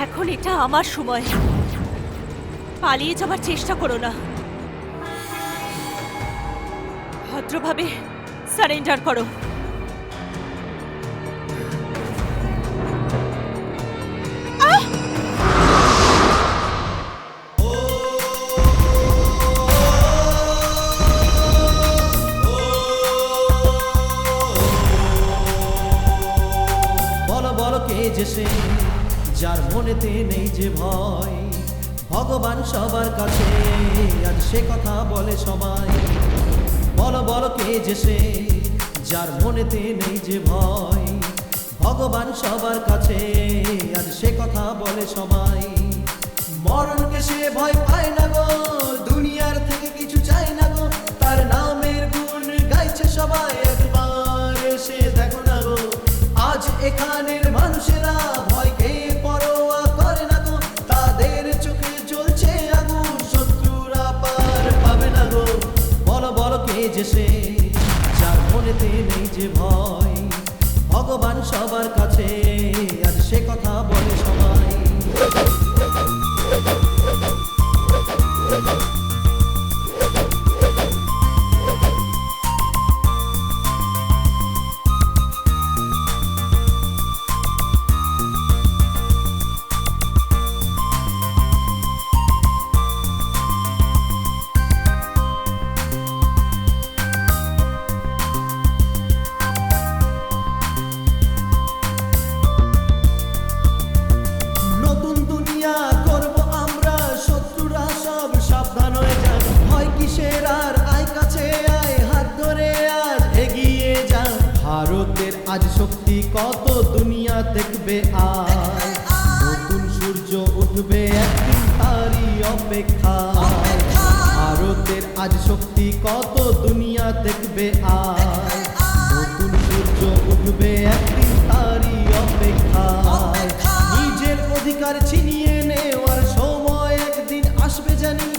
এখন এটা আমার সময়। পালিয়ে যাবার চেষ্টা করো না, ভদ্রভাবে সারেন্ডার করো। বলো বলো কে যে সে, যার মনেতে নেই যে ভয়। ভগবান সবার কাছে আজ সে কথা বলে সবাই। বলো বলো কে যে সে, যার মনেতে নেই যে ভয়। ভগবান সবার কাছে আজ সে কথা বলে সবাই। মরণকে সে ভয় পায় না গো, দুনিয়ার থেকে কিছু চায় না গো। তার নামের গুণ গাইছে সবাই, একবার এসে দেখো না গো। আজ এখানের মানুষেরা ভয়কে পরোয়া করে না গো। তাদের চোখে জ্বলছে আগুন, শত্রুরা পার পাবে না গো। বলো বলো কে যে সে, যার মনেতে নেই যে ভয়। ভগবান সবার কাছে আজ সে কথা বলে সবাই। নতুন দুনিয়া করব আমরা, শত্রুরা সব সাবধান হয়ে যান। ভয় কিসের আর, আয় কাছে আয়, হাত ধরে আজ এগিয়ে যান। ভারতের আজ শক্তি কত দুনিয়া দেখবে আজ। নতুন সূর্য উঠবে একদিন তারই অপেক্ষায়। ভারতের আজ শক্তি কত দুনিয়া দেখবে আজ। নতুন সূর্য উঠবে একদিন তারই অপেক্ষায়। নিজের অধিকার ছিনিয়ে নেওয়ার সময় একদিন আসবে জানি।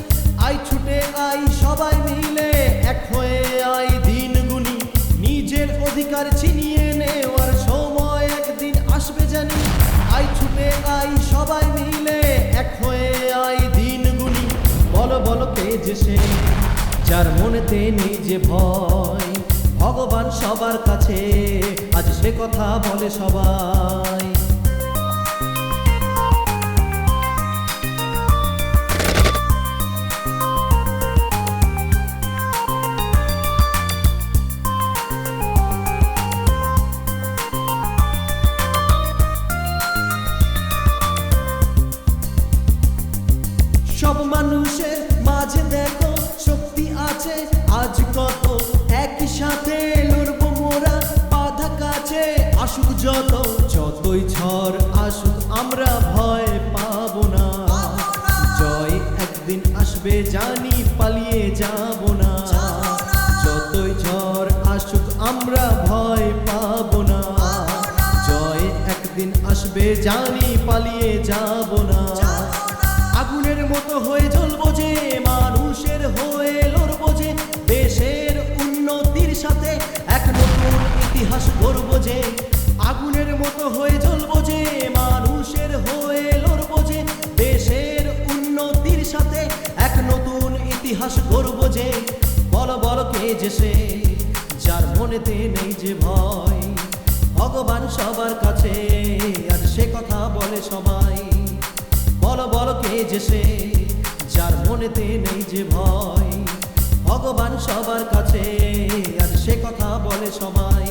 আই ছুটে আই সবাই মিলে এক হয়ে আই দিন গুনি। নিজের অধিকার ছিনিয়ে নেওয়ার সময় একদিন আসবে জানি। আই ছুটে আই সবাই মিলে এক হয়ে আই দিন গুনি। বলো বলো কে যে সে, যার মনেতে নেই যে ভয়। ভগবান সবার কাছে আজ সে কথা বলে সবাই। সব মানুষের মাঝে দেখো শক্তি আছে আজ কত। একই সাথে লড়বো মোরা, বাধা কাছে আসুক যত। যতই ঝড় আসুক আমরা ভয় পাবো না। জয় একদিন আসবে জানি, পালিয়ে যাব না। যতই ঝড় আসুক আমরা ভয় পাবো না। জয় একদিন আসবে জানি, পালিয়ে যাব না। আগুনের মতো হয়ে জ্বলবো যে, মানুষের হয়ে লড়বো যে। দেশের উন্নতির সাথে এক নতুন ইতিহাস গড়বো যে। আগুনের মতো হয়ে জ্বলবো যে, মানুষের হয়ে লড়বো যে। দেশের উন্নতির সাথে এক নতুন ইতিহাস গড়বো যে। বলো বলো কে যে সে, যার মনেতে নেই যে ভয়। ভগবান সবার কাছে আজ সে কথা বলে সবাই। বলো বলো কে যে সে, যার মনেতে নেই যে ভয়। ভগবান সবার কাছে আজ সে কথা বলে সবাই।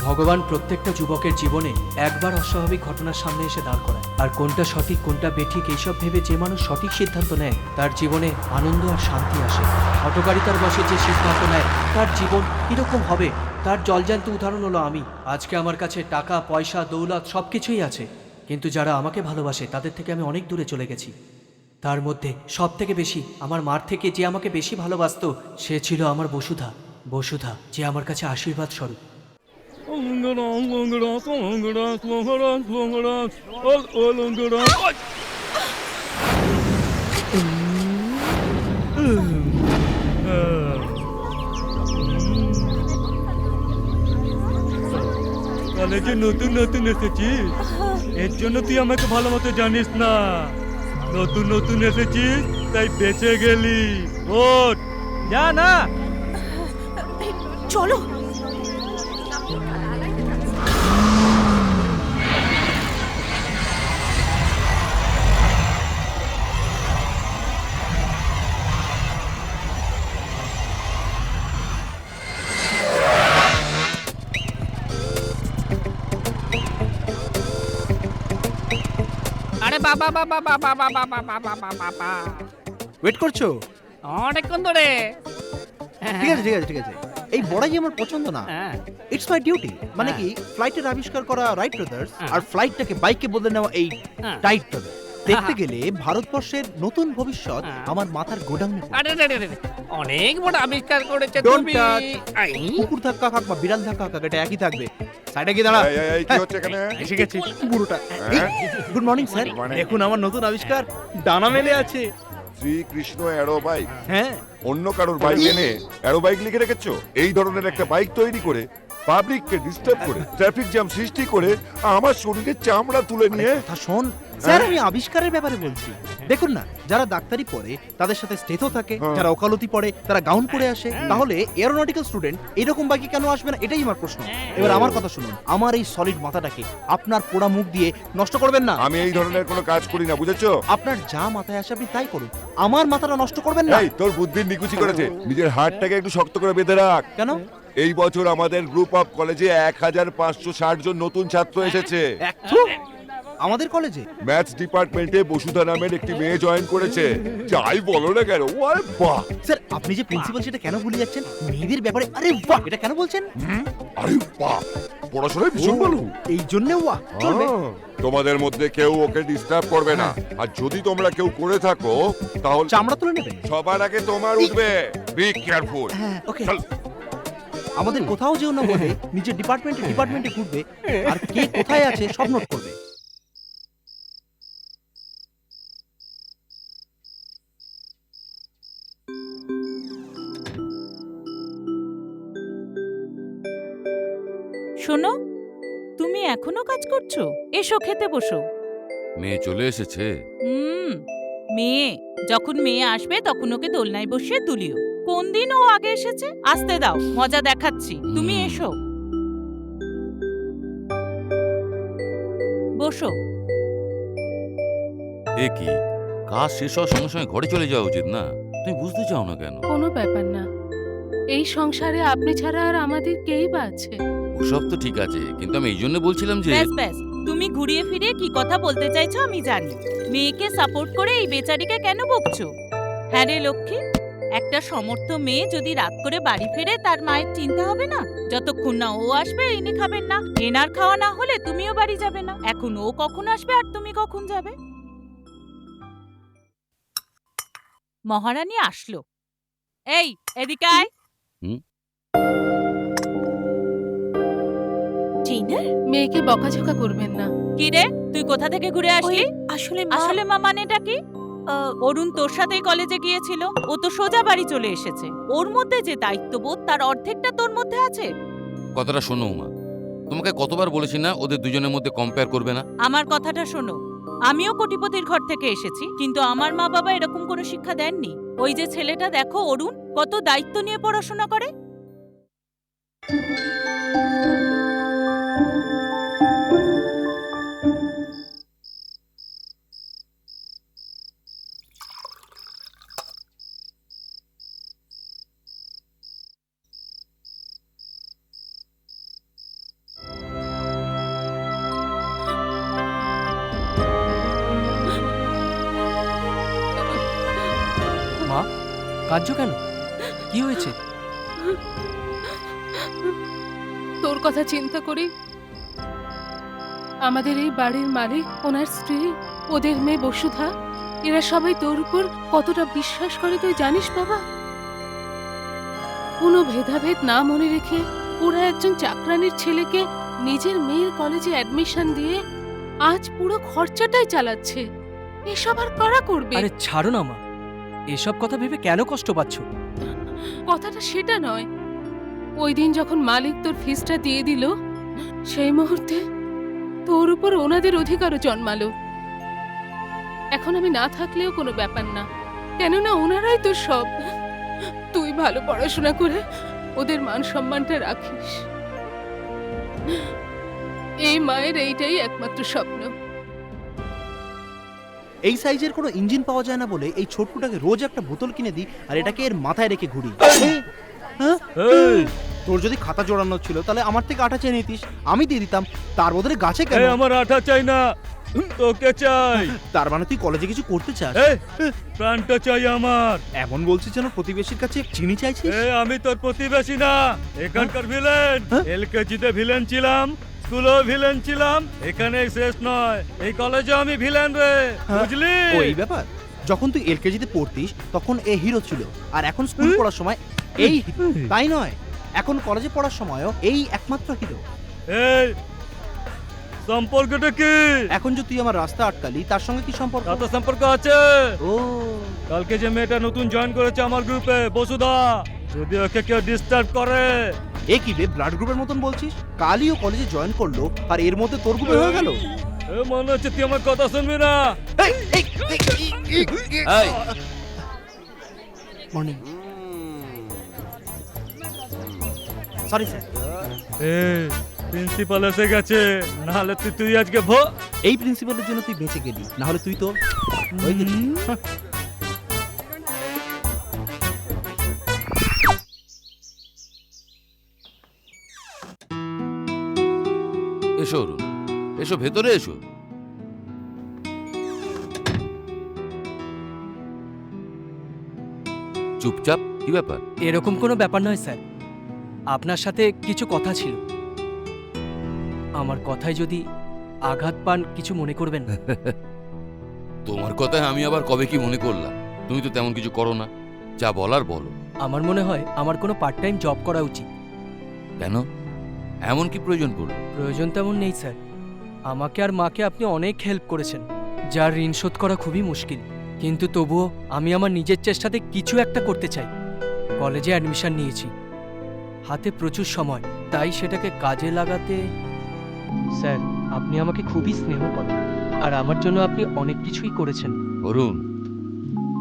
ভগবান প্রত্যেকটা যুবকের জীবনে একবার অস্বাভাবিক ঘটনার সামনে এসে দাঁড় করায়, আর কোনটা সঠিক কোনটা বেঠিক এইসব ভেবে যে মানুষ সঠিক সিদ্ধান্ত নেয় তার জীবনে আনন্দ আর শান্তি আসে। হঠকারিতার বশে যে সিদ্ধান্ত নেয় তার জীবন কিরকম হবে তার জলজ্যান্ত উদাহরণ হলো আমি। আজকে আমার কাছে টাকা পয়সা দৌলত সব কিছুই আছে, কিন্তু যারা আমাকে ভালোবাসে তাদের থেকে আমি অনেক দূরে চলে গেছি। তার মধ্যে সব থেকে বেশি আমার মার থেকে যে আমাকে বেশি ভালোবাসতো সে ছিল আমার বসুধা। বসুধা যে আমার কাছে আশীর্বাদ স্বরূপ। এখানে যে নতুন নতুন এসেছিস, এর জন্য তুই আমাকে ভালো মতো জানিস না। নতুন নতুন এসেছিস তাই বেঁচে গেলি। ওঠ, যা না। চলো। আরে বাবা বাবা বাবা বাবা বাবা বাবা বাবা, ওয়েট করছো? অনেকক্ষণ ধরে। ঠিক আছে ঠিক আছে ঠিক আছে, এই বড়াই আমার পছন্দ না। হ্যাঁ, ইটস মাই ডিউটি। মানে হ্যাঁ। কি, ফ্লাইটের আবিষ্কার করা রাইট ব্রাদার্স হ্যাঁ। আর ফ্লাইটটাকে বাইকে বদলে নেওয়া এই হ্যাঁ। Tight brother. দেখতে গেলে ভারতবর্ষের নতুন ভবিষ্যৎ হ্যাঁ। আমার মাথার গোডাউনে পড়ে। আরে রে রে রে, অনেক বড় আবিষ্কার করেছে Don't তুমি। touch. আই, কুকুর ধাক্কা খাক বা বিড়াল ধাক্কা খাক, এটা একই থাকবে। সাইডে গিয়ে দাঁড়া। এই, কি হচ্ছে এখানে? এসে গেছে বুড়োটা। হ্যাঁ? Good morning sir. Good morning. দেখুন আমার নতুন আবিষ্কার, ডানা মেলে আছে। Srikrishna aero bike. হ্যাঁ, অন্য কারোর বাইক এনে অ্যারো বাইক লিখে রেখেছো? এই ধরনের একটা বাইক তৈরি করে পাবলিককে ডিস্টার্ব করে ট্রাফিক জ্যাম সৃষ্টি করে আমার শরীরে চামড়া তুলে নিয়ে কথা শোন স্যার, আমি আবিষ্কারের ব্যাপারে বলছি। দেখুন না, যারা ডাক্তারি পড়ে তাদের সাথে স্টেথও থাকে, হ্যাঁ। যারা ওকালতি পড়ে তারা গাউন পরে আসে, তাহলে এরোনটিক্যাল স্টুডেন্ট এরকম বাইকে কেন আসবে না, এটাই আমার প্রশ্ন। এবার আমার কথা শুনুন, আমার এই সলিড মাথাটাকে আপনার পোড়া মুখ দিয়ে নষ্ট করবেন না। আমি এই ধরনের কোনো কাজ করি না, বুঝেছো? আপনার যা মাথায় আসে আপনি তাই করুন, আমার মাথাটা নষ্ট করবেন না। এই তোর বুদ্ধির নিকুচি করেছে। নিজের হাতটাকে একটু শক্ত করে বেঁধে রাখ। কেন? এই বছর আমাদের গ্রুপ অফ কলেজে 1560 জন নতুন ছাত্র এসেছে। একটু আমাদের কলেজে ম্যাথস ডিপার্টমেন্টে বসুধা নামের একটি মেয়ে জয়েন করেছে। যাই বলো না কেন, ওরে বাহ! স্যার, আপনি যে প্রিন্সিপাল সেটা কেন ভুলে যাচ্ছেন? মেয়েদের ব্যাপারে আরে বাহ এটা কেন বলছেন? আরে বাহ, পড়াশোনায় ভীষণ ভালো। এই জন্য বাহ চলবে। তোমাদের মধ্যে কেউ ওকে ডিস্টার্ব করবে না, আর যদি তোমরা কেউ করে থাকো তাহলে চামড়া তুলে নেবেন। সবার আগে তোমার উঠবে। Be careful. হ্যাঁ, ওকে। চল। আমাদের কোথাও যেও না বলে নিজের ডিপার্টমেন্টে ঘুরবে, আর কে কোথায় আছে সব নোট করবে। শোনো, তুমি এখনো কাজ করছো? এসো খেতে বসো। মেয়ে চলে এসেছে। হুম, মেয়ে যখন মেয়ে আসবে তখন ওকে দোলনায় বসিয়ে তুলিও। কোন দিন ও আগে এসেছে? আসতে দাও, মজা দেখাচ্ছি। তুমি এসো, বসো। এ কি, কাজ শেষ হওয়ার সঙ্গে সঙ্গে ঘরে চলে যাওয়া উচিত না? তুমি বুঝতে চাও না কেন? কোনো ব্যাপার না, এই সংসারে আপনি ছাড়া আর আমাদের কেই বা আছে। ওসব তো ঠিক আছে, কিন্তু আমি এই জন্য বলছিলাম যে ব্যাস ব্যাস, তুমি ঘুরিয়ে ফিরিয়ে কি কথা বলতে চাইছো আমি জানি। মেয়েকে সাপোর্ট করে এই বেচারিকে কেন বকছো? হ্যাঁ রে লক্ষ্মী, একটা সমর্থ মেয়ে যদি রাত করে বাড়ি ফেরে তার মায়ের চিন্তা হবে না? যতক্ষণ না ও আসবে ইনি খাবেন না, এনার খাওয়া না হলে তুমিও বাড়ি যাবে না। এখন ও কখন আসবে আর তুমি কখন যাবে? মহারানী আসলো। এই এদিকে আয়। হুম? চিনার, মেয়েকে বকাঝকা করবেন না। কি রে, তুই কোথা থেকে ঘুরে আসলি? আসলে আসলে মা মানেটা কি? অরুণ তোর সাথেই কলেজে গিয়েছিল, ও তো সোজা বাড়ি চলে এসেছে। ওর মধ্যে যে দায়িত্ববোধ তার অর্ধেকটা তোর মধ্যে আছে। কথাটা শোনো মা, তোমাকে কতবার বলেছি না ওদের দুজনের মধ্যে কম্পেয়ার করবে না? আমার কথাটা শোনো, আমিও কোটিপতির ঘর থেকে এসেছি, কিন্তু আমার মা বাবা এরকম কোনো শিক্ষা দেননি। ওই যে ছেলেটা দেখো অরুণ, কত দায়িত্ব নিয়ে পড়াশোনা করে। মা, কাঁদছো কেন? কি হয়েছে? তোর কথা চিন্তা করি আমাদের এই বাড়ির মালিক, ওনার স্ত্রী, ওদের মেয়ে বসুধা, এরা সবাই তোর উপর কতটা বিশ্বাস করে তুই জানিস বাবা? কোনো ভেদাভেদ না মনে রেখে ওরা একজন চাকরানির ছেলেকে নিজের মেয়ের কলেজে অ্যাডমিশন দিয়ে আজ পুরো খরচাটাই চালাচ্ছে। এসব আর কারা করবে? আরে ছাড়ো না মা, এসব কথা ভেবে কেন কষ্ট পাচ্ছ? কথাটা সেটা নয়। ওই দিন যখন মালিক তোর ফিসটা দিয়ে দিল, সেই মুহূর্তে তোর উপর ওনাদের অধিকারও জন্মালো। এখন আমি না থাকলেও কোনো ব্যাপার না, কেননা ওনারাই তো সব। তুই ভালো পড়াশোনা করে ওদের মান সম্মানটা রাখিস, এই মায়ের এইটাই একমাত্র স্বপ্ন। এই সাইজের কোনো ইঞ্জিন পাওয়া যায় না বলে এই ছোট্টটাকে রোজ একটা বোতল কিনে দিই আর এটাকে এর মাথায় রেখে ঘুরি। হ্যাঁ? এই, তোর যদি খাতা জোড়ানো ছিল তাহলে আমার থেকে আটা চেয়ে নিতিস, আমি দিয়ে দিতাম। তার বদলে গাছে কেন? এই আমার আঠা চাই না, তোকে চাই। তার মানে তুই কলেজে কিছু করতে চাস? এই, প্রাণটা চাই আমার। এমন বলছিস যেন প্রতিবেশীর কাছে চিনি চাইছিস। আমি তোর প্রতিবেশী না, এখানকার ভিলেন। হ্যাঁ? এলকেজিতে ভিলেন ছিলাম, স্কুলেও ভিলেন ছিলাম, এখানে শেষ নয়, এই কলেজে আমি ভিলেন রে, হ্যাঁ? বুঝলি? ও এই ব্যাপার। যখন তুই এলকেজিতে পড়তিস তখন এ হিরো ছিল, আর এখন স্কুল পড়ার সময় এই হিরো। তাই নয়, এখন কলেজে পড়ার সময়ও এই একমাত্র হিরো। এই সম্পর্কটা কি? এখন যে তুই আমার রাস্তা আটকালি তার সঙ্গে কি সম্পর্ক? কত সম্পর্ক আছে? ও কালকে যে মেয়েটা নতুন জয়েন করেছে আমার গ্রুপে, বসুধা, যদি ওকে কেউ ডিস্টার্ব করে। এ কি রে, ব্লাড গ্রুপের মতন বলছিস? কালই ও কলেজে জয়েন করলো আর এর মধ্যে তোর গ্রুপে হয়ে গেল। মনে হচ্ছে তুই আমার কথা শুনবি না। মর্নিং। Sorry sir. প্রিন্সিপাল এসে গেছে, নাহলে তুই আজকে এই প্রিন্সিপালের জন্য তুই বেঁচে গেলি, না হলে তুই তো হয়ে গেলি। এসো অরুণ, এসো ভেতরে এসো। চুপচাপ, কি ব্যাপার? এরকম কোনো ব্যাপার নয় স্যার, আপনার সাথে কিছু কথা ছিল। আমার কথায় যদি আঘাত পান কিছু মনে করবেন না। তোমার কথায় আমি আবার কবে কি মনে করলাম? তুমি তো তেমন কিছু করো না, যা বলার বলো। আমার মনে হয় আমার কোনো পার্ট টাইম জব করা উচিত। কেন, এমন কি প্রয়োজন পড়লো? প্রয়োজন তেমন নেই স্যার, আমাকে আর মাকে আপনি অনেক হেল্প করেছেন, যার ঋণ শোধ করা খুবই মুশকিল। কিন্তু তবুও আমি আমার নিজের চেষ্টাতে কিছু একটা করতে চাই। কলেজে অ্যাডমিশন নিয়েছি, হাতে প্রচুর সময়, তাই সেটাকে কাজে লাগাতে। স্যার, আপনি আমাকে খুবই স্নেহ করেন, আর আমার জন্য আপনি অনেক কিছুই করেছেন। অরুণ,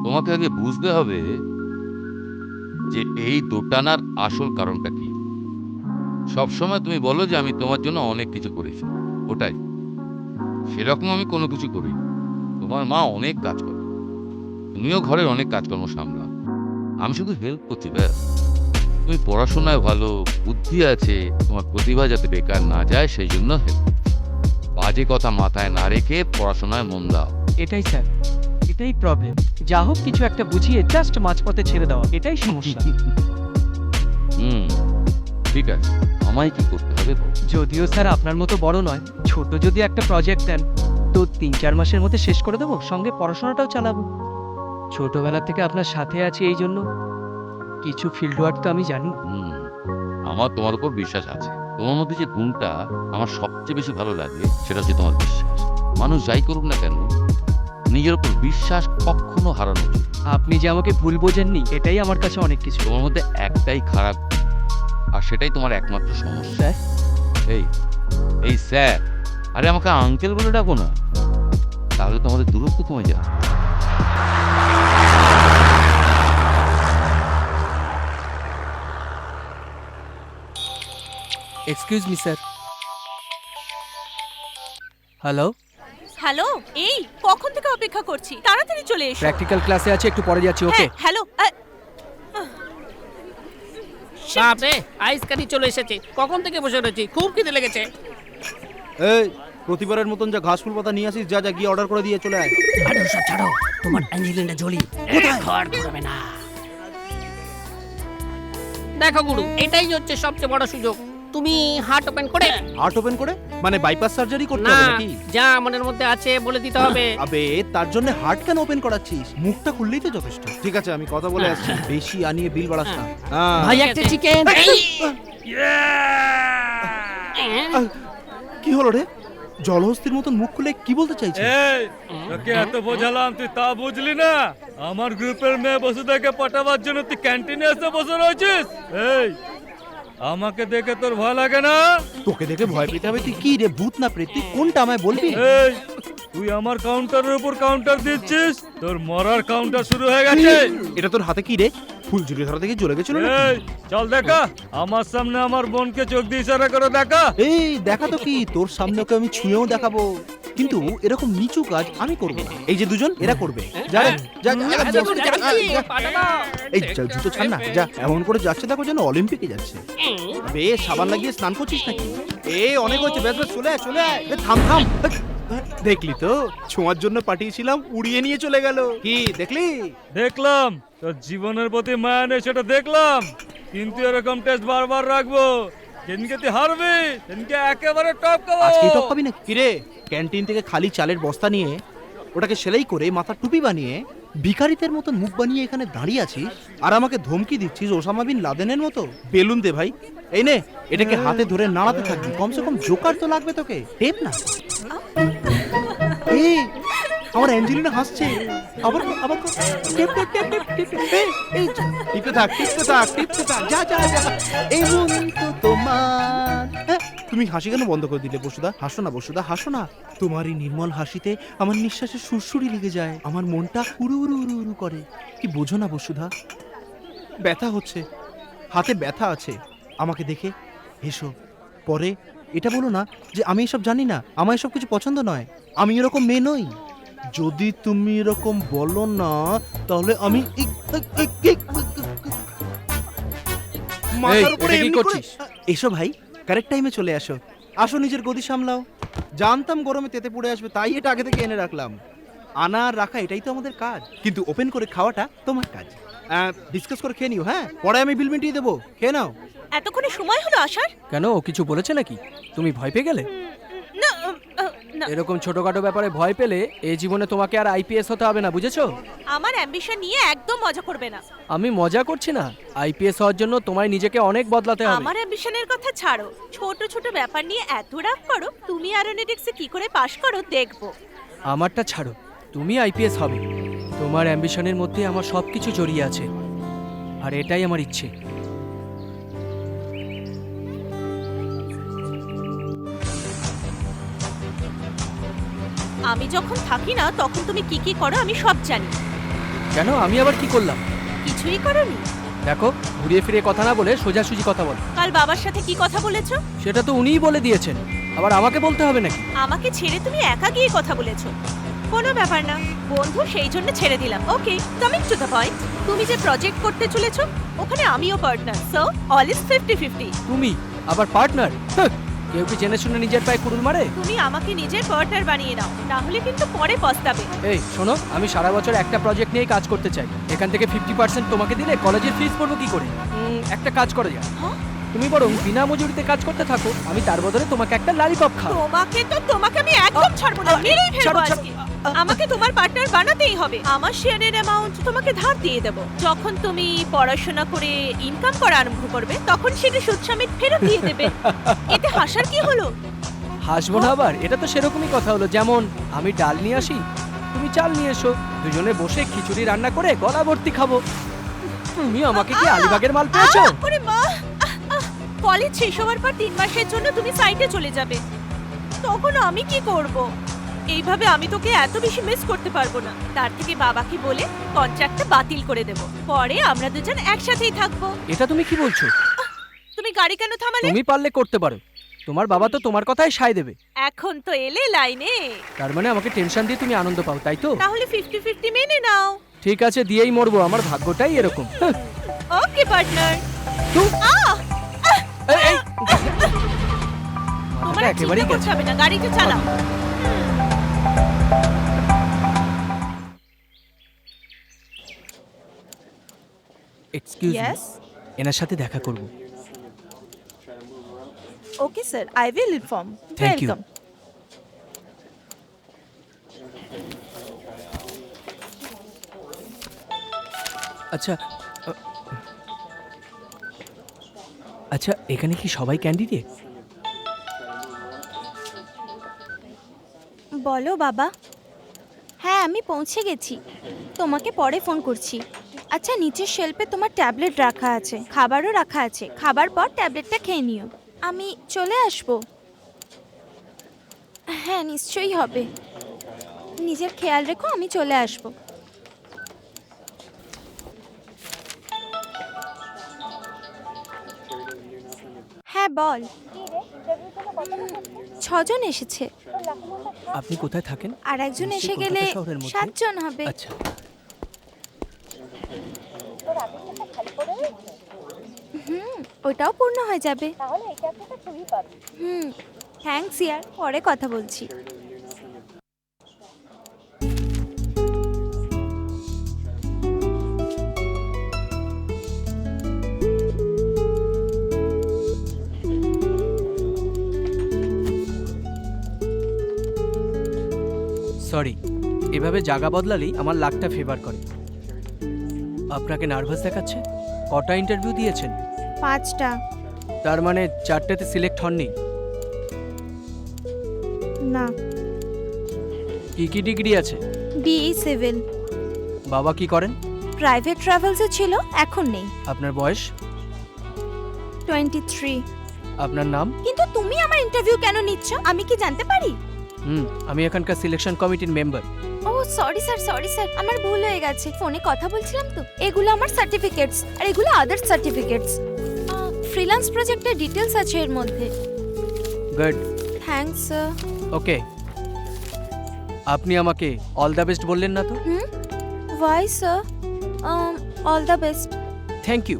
তোমাকে আগে বুঝতে হবে যে এই দোটানার আসল কারণটা কি। সবসময় তুমি বলো যে আমি তোমার জন্য অনেক কিছু করেছি, ওটাই। সেরকম আমি কোনো কিছু করি। তোমার মা অনেক কাজ করে, তুমিও ঘরের অনেক কাজকর্ম সামলাও, আমি শুধু হেল্প করছি ব্যাস। তুমি পড়াশোনায় ভালো, বুদ্ধি আছে, তোমার প্রতিভা যাতে বেকার না যায় সেই জন্য হেল্প। বাজে কথা মাথায় না রেখে পড়াশোনায় মন দাও। এটাই স্যার, এটাই প্রবলেম। যা হোক কিছু একটা বুঝিয়ে জাস্ট মাঝপথে ছেড়ে দেওয়া, এটাই সমস্যা। ঠিক আছে, আমায় কি করতে হবে? যদিও স্যার আপনার মতো বড় নয়, ছোট যদি একটা প্রজেক্ট দেন তো 3-4 মাসের মধ্যে শেষ করে দেবো, সঙ্গে পড়াশোনাটাও চালাবো। ছোটবেলা থেকে আপনার সাথে আছি, এই জন্য কিছু ফিল্ড ওয়ার্ক তো আমি জানি। আমার তোমার উপর বিশ্বাস আছে। তোমার মধ্যে যে গুণটা আমার সবচেয়ে বেশি ভালো লাগে সেটা হচ্ছে তোমার বিশ্বাস। মানুষ যাই করুক না কেন, নিজের উপর বিশ্বাস কখনো হারানো উচিত। আপনি যে আমাকে ভুল বোঝেননি, এটাই আমার কাছে অনেক কিছু। তোমার মধ্যে একটাই খারাপ, আর সেটাই তোমার একমাত্র সমস্যা। এই স্যার, আরে আমাকে আঙ্কেল বলে ডাকো না, তাহলে তোমাদের দূরত্ব কমে যায়। Excuse me sir. Hello, hello, এই কখন থেকে অপেক্ষা করছি, তাড়াতাড়ি চলে এসো। প্র্যাকটিক্যাল ক্লাসে আছে, একটু পরে যাচ্ছি। ওকে, হ্যালো। বাপরে, আইসকারি চলে এসেছে। কখন থেকে বসে রয়েছি, খুব খিদে লেগেছে। এই প্রতিবারের মতন যা ঘাস ফুল পাতা নিয়ে আসিস, যা গিয়ে অর্ডার করে দিয়ে চলে আয়। ছাড়ো সব ছাড়ো, তোমার অ্যাঞ্জেলিনা জোলি ঘর করবে না। দেখো গুরু, এটাই হচ্ছে সবচেয়ে বড় সুযোগ। তুমি হার্ট ওপেন করে। হার্ট ওপেন করে মানে বাইপাস সার্জারি করতে না, হবে নাকি? যা মনের মধ্যে আছে বলে দিতে হবে। আবে তার জন্য হার্ট কেন ওপেন করাচ্ছিস? মুখটা খুললেই তো যথেষ্ট। ঠিক আছে, আমি কথা বলে আসছি, বেশি আনিয়ে বিল বাড়াস না। হ্যাঁ। ভাই একটা চিকেন। কি হলো রে? জলহস্তির মতন মুখ খুলে কি বলতে চাইছিস? এই, তোকে এত বোঝালাম, তুই তা বুঝলি না? আমার গ্রুপের মেয়ে বসুদেরকে পটাবার জন্য তুই ক্যান্টিনে এসে বসে রয়েছিস। এই, আমাকে দেখে তোর ভয় লাগে না? তোকে দেখে ভয় পেতে হবে? তুই কি রে, ভূত না প্রেত? তুই কোনটা আমায় বলবি? এই তুই আমার কাউন্টারের উপর কাউন্টার দিচ্ছিস? তোর মরার কাউন্টার শুরু হয়ে গেছে। এটা তোর হাতে কি রে? ফুলঝুরি ধরা থেকে চলে গেছিল না? এই চল দেখা, আমার সামনে আমার বোনকে চোখ দিয়ে ইশারা করে দেখা। এই দেখা তো কি, তোর সামনে ওকে আমি ছুঁয়েও দেখাবো, কিন্তু এরকম নিচু কাজ আমি করব না। এই যে দুজন এরা করবে। যা রে, যা, যা, যা, যা, যা। এই যা, জুতো ছাড় না, যা। এমন করে যাচ্ছে দেখো যেন অলিম্পিকে যাচ্ছে। বে সাবান লাগিয়ে স্নান করছিস নাকি? অনেক হচ্ছে, ব্যাস ব্যাস, চলে আয়, চলে আয়। থাম থাম। দেখলি তো, ছোঁয়ার জন্য পাঠিয়েছিলাম, উড়িয়ে নিয়ে চলে গেল। কি দেখলি? দেখলাম তোর জীবনের প্রতি মায়া নেই, সেটা দেখলাম, কিন্তু এরকম টেস্ট বারবার রাখবো। যেদিনকে তুই হারবি সেদিনকে একেবারে টপ খাবো। আজকেই টপ পাবি না? কিরে, ক্যান্টিন থেকে খালি চালের বস্তা নিয়ে ওটাকে সেলাই করে মাথার টুপি বানিয়ে ভিখারিদের মতো মুখ বানিয়ে এখানে দাঁড়িয়ে আছিস আর আমাকে ধমকি দিচ্ছিস ওসামা বিন লাদেনের মতো? বেলুন দে ভাই, এই নে, এটাকে হাতে ধরে নাড়াতে থাকবি। কমসে কম জোকার তো লাগবে তোকে, টেপ না। এই আমার অ্যাঞ্জেলিনা হাসছে, আবার আবার টেপ টেপ টেপ টেপ টেপ টেপ। এই টিপতে থাক, টিপতে থাক, টিপতে থাক, যা যা যা। এমন তো তোমার। তুমি হাসি কেন বন্ধ করে দিলে বসুদা? হাসো না বসুদা, হাসো না। তোমার এই নির্মল হাসিতে আমার নিঃশ্বাসে সুরসুরি লেগে যায়, আমার মনটা উড়ু উড়ু উড়ু উড়ু করে। কি বোঝো না বসুধা? ব্যথা হচ্ছে, হাতে ব্যথা আছে। আমাকে দেখে হেসো, পরে এটা বলো না যে আমি এসব জানি না, আমার এসব কিছু পছন্দ নয়, আমি এরকম মেয়ে নই। যদি তুমি এরকম বলো না তাহলে আমি মাথার উপরে এমনি করে- এসো ভাই, কারেক্ট টাইমে চলে আসো। আসো, নিজের গদি সামলাও। জানতাম গরমে তেতে পড়ে আসবে, তাই এটা আগে থেকে এনে রাখলাম। আনা আর রাখা এটাই তো আমাদের কাজ, কিন্তু ওপেন করে খাওয়াটা তোমার কাজ। ডিসকাস করে খেয়ে নিও, হ্যাঁ? পরে আমি বিল মিটিয়ে দেবো, খেয়ে নাও। এতক্ষণে সময় হলো আসার? কেন, ও কিছু বলেছে নাকি? তুমি ভয় পেয়ে গেলে? না না, এরকম ছোটখাটো ব্যাপারে ভয় পেলে এই জীবনে তোমাকে আর আইপিএস হতে হবে না, বুঝেছো? আমার অ্যাম্বিশন নিয়ে একদম মজা করবে না। আমি মজা করছি না, আইপিএস হওয়ার জন্য তোমায় নিজেকে অনেক বদলাতে হবে। আমার অ্যাম্বিশনের কথা ছাড়ো, ছোট ছোট ব্যাপার নিয়ে এত রাগ করো। তুমি অ্যারোনটিক্সে কি করে পাশ করো দেখবো। আমারটা ছাড়ো, তুমি আইপিএস হবে। তোমার অ্যাম্বিশনের মধ্যে আমার সবকিছু জড়িয়ে আছে, আর এটাই আমার ইচ্ছে। আমি যখন থাকি না তখন তুমি কি কি করো আমি সব জানি। কেন, আমি আবার কি করলাম? কিছুই করোনি? দেখো, ঘুরিয়ে ফিরে কথা না বলে সোজাসুজি কথা বল। কাল বাবার সাথে কি কথা বলেছো? সেটা তো উনিই বলে দিয়েছেন, আবার আমাকে বলতে হবে নাকি? আমাকে ছেড়ে তুমি একা গিয়ে কথা বলেছো। কোনো ব্যাপার না, বন্ধু সেই জন্য ছেড়ে দিলাম। ওকে, কামিং টু দ্য পয়েন্ট, তুমি যে প্রজেক্ট করতে চলেছো ওখানে আমিও পার্টনার, সো অল ইজ 50-50। তুমি আবার পার্টনার? কেউ কি জেনে শুনে নিজের পায়ে কুড়ুল মারে? তুমি আমাকে নিজের পার্টনার বানিয়ে নাও, না হলে কিন্তু পরে পস্তাবে। এই শোনো, আমি সারা বছর একটা প্রজেক্ট নিয়েই কাজ করতে চাই। এখান থেকে 50% তোমাকে দিলে কলেজের ফিস পড়বো কি করে? একটা কাজ করা যায়, তুমি বরং বিনা মজুরিতে কাজ করতে থাকো, আমি তার বদলে তোমাকে একটা ললিপপ খাও। তোমাকে আমি একদম ছাড়বো না, মেরেই ফেলবো ছাড়ো, আজকে। আমাকে তোমার পার্টনার বানাতেই হবে। আমার শেয়ারের অ্যামাউন্ট তোমাকে ধার দিয়ে দেব। যখন তুমি পড়াশোনা করে ইনকাম করা আরম্ভ করবে তখন সেটা সুদ সমেত ফেরত দিয়ে দেবে। এতে হাসার কি হলো? হাসবো না আবার? এটা তো সেরকমই কথা হলো, যেমন আমি ডাল নিয়ে আসি, তুমি চাল নিয়ে এসো, দুজনে বসে খিচুড়ি রান্না করে গলা ভর্তি খাবো। তুমি আমাকে কি আলিবাগের মাল পেয়েছো? ওরে মা, কলেজ শেষ হওয়ার পর 3 মাসের জন্য তুমি সাইটে চলে যাবে, তখন আমি কি করব? এইভাবে আমি তোকে এত বেশি মিস করতে পারবো না। তার থেকে বাবাকে বলে কন্ট্রাক্টটা বাতিল করে দেব, পরে আমরা দুজন একসাথেই থাকবো। এটা তুমি কি বলছো? তুমি গাড়ি কেন থামালে? তুমি পারলে করতে পারো, তোমার বাবা তো তোমার কথাই সায় দেবে। এখন তো এলে লাইনে, তার মানে আমাকে টেনশন দিয়ে তুমি আনন্দ পাও, তাই তো? তাহলে 50-50 মেনে নাও। ঠিক আছে, দিয়েই মরবো, আমার ভাগ্যটাই এরকম। ওকে পার্টনার। এই, এই, তোমার মাথাটা আর একেবারেই চিন্তা করতে গেছে। হবে না, গাড়িটা চালাও। Excuse me, Yes. এনার সাথে দেখা করব। Okay, sir. I will inform. Thank you. Welcome. আচ্ছা আচ্ছা, এখানে কি সবাই ক্যান্ডিডেট? বলো বাবা। হ্যাঁ, আমি পৌঁছে গেছি, তোমাকে পরে ফোন করছি। আচ্ছা, নিচের শেলফে তোমার ট্যাবলেট রাখা আছে, খাবারও রাখা আছে। খাবার পর ট্যাবলেটটা খেয়ে নিও। আমি চলে আসবো। হ্যাঁ, নিশ্চয়ই হবে। নিজের খেয়াল রেখো, আমি চলে আসবো। হ্যাঁ বল। 6 জন এসেছে, আপনি কোথায় থাকেন? আর একজন এসে নিশ্চয়ই গেলে কলকাতা শহরের মধ্যে? 7 জন হবে। আচ্ছা, ওটাও পূর্ণ হয়ে যাবে। থ্যাঙ্কস ইয়ার, পরে কথা বলছি। সরি, এভাবে জায়গা বদলালেই আমার লাকটা ফেভার করে। আপনাকে নার্ভাস দেখাচ্ছে? কটা ইন্টারভিউ দিয়েছেন? 5টা। তার মানে 4টেতে সিলেক্ট হননি? না। কি কি ডিগ্রি আছে? BE civil. বাবা কি করেন? প্রাইভেট ট্রাভেলসে ছিল, এখন নেই। আপনার বয়স? 23। আপনার নাম? কিন্তু তুমি আমার ইন্টারভিউ কেন নিচ্ছ, আমি কি জানতে পারি? আমি এখানকার সিলেকশন কমিটির মেম্বার। ও সরি স্যার, আমার ভুল হয়ে গেছে। ফোনে কথা বলছিলাম তো। এগুলো আমার সার্টিফিকেটস, আর এগুলো আদার্স সার্টিফিকেটস। ফ্রিল্যান্স প্রজেক্টের ডিটেলস আছে এর মধ্যে। Good, thanks sir. ওকে। আপনি আমাকে অল দ্য বেস্ট বললেন না তো? Why sir? All the best. Thank you.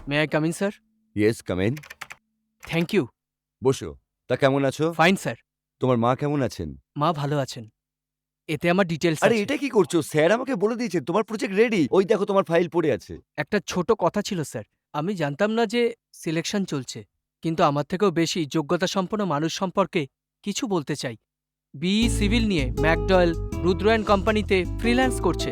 May I come in sir? Yes, come in. Thank you. বসো। তা কেমন আছো? Fine sir. তোমার মা কেমন আছেন? মা ভালো আছেন। এতে আমার ডিটেলস আরে আছে। এটা কি করছো? স্যার আমাকে বলে দিয়েছে তোমার প্রজেক্ট রেডি। ওই দেখো তোমার ফাইল পড়ে আছে। একটা ছোট কথা ছিল স্যার। আমি জানতাম না যে সিলেকশন চলছে, কিন্তু আমার থেকেও বেশি যোগ্যতা সম্পন্ন মানুষ সম্পর্কে কিছু বলতে চাই। বিই সিভিল নিয়ে ম্যাকডয়েল, রুদ্র অ্যান্ড কোম্পানিতে ফ্রিল্যান্স করছে।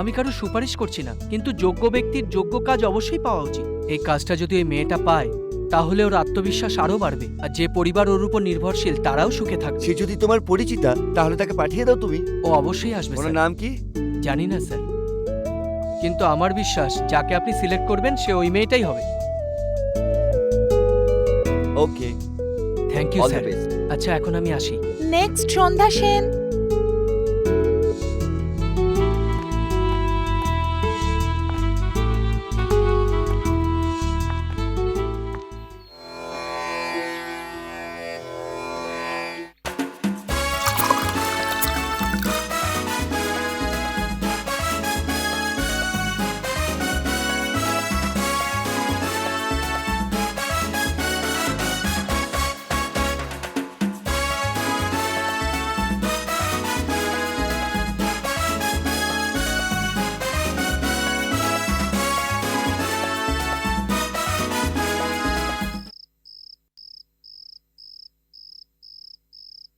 আমি কারো সুপারিশ করছি না, কিন্তু যোগ্য ব্যক্তির যোগ্য কাজ অবশ্যই পাওয়া উচিত। এই কাজটা যদি ওই মেয়েটা পায়, তাহলে ওর আত্মবিশ্বাস আরও বাড়বে, আর যে পরিবার ওর উপর নির্ভরশীল তারাও সুখে থাকবে। সে যদি তোমার পরিচিতা, তাহলে তাকে পাঠিয়ে দাও তুমি। ও অবশ্যই আসবে ওনার স্যার। নাম কি? জানি না স্যার, কিন্তু আমার বিশ্বাস যাকে আপনি সিলেক্ট করবেন সে ওই মেয়েটাই হবে। Okay, thank you all the sir. Best. আচ্ছা, এখন আমি আসি। নেক্সট সন্ধ্যা সেন।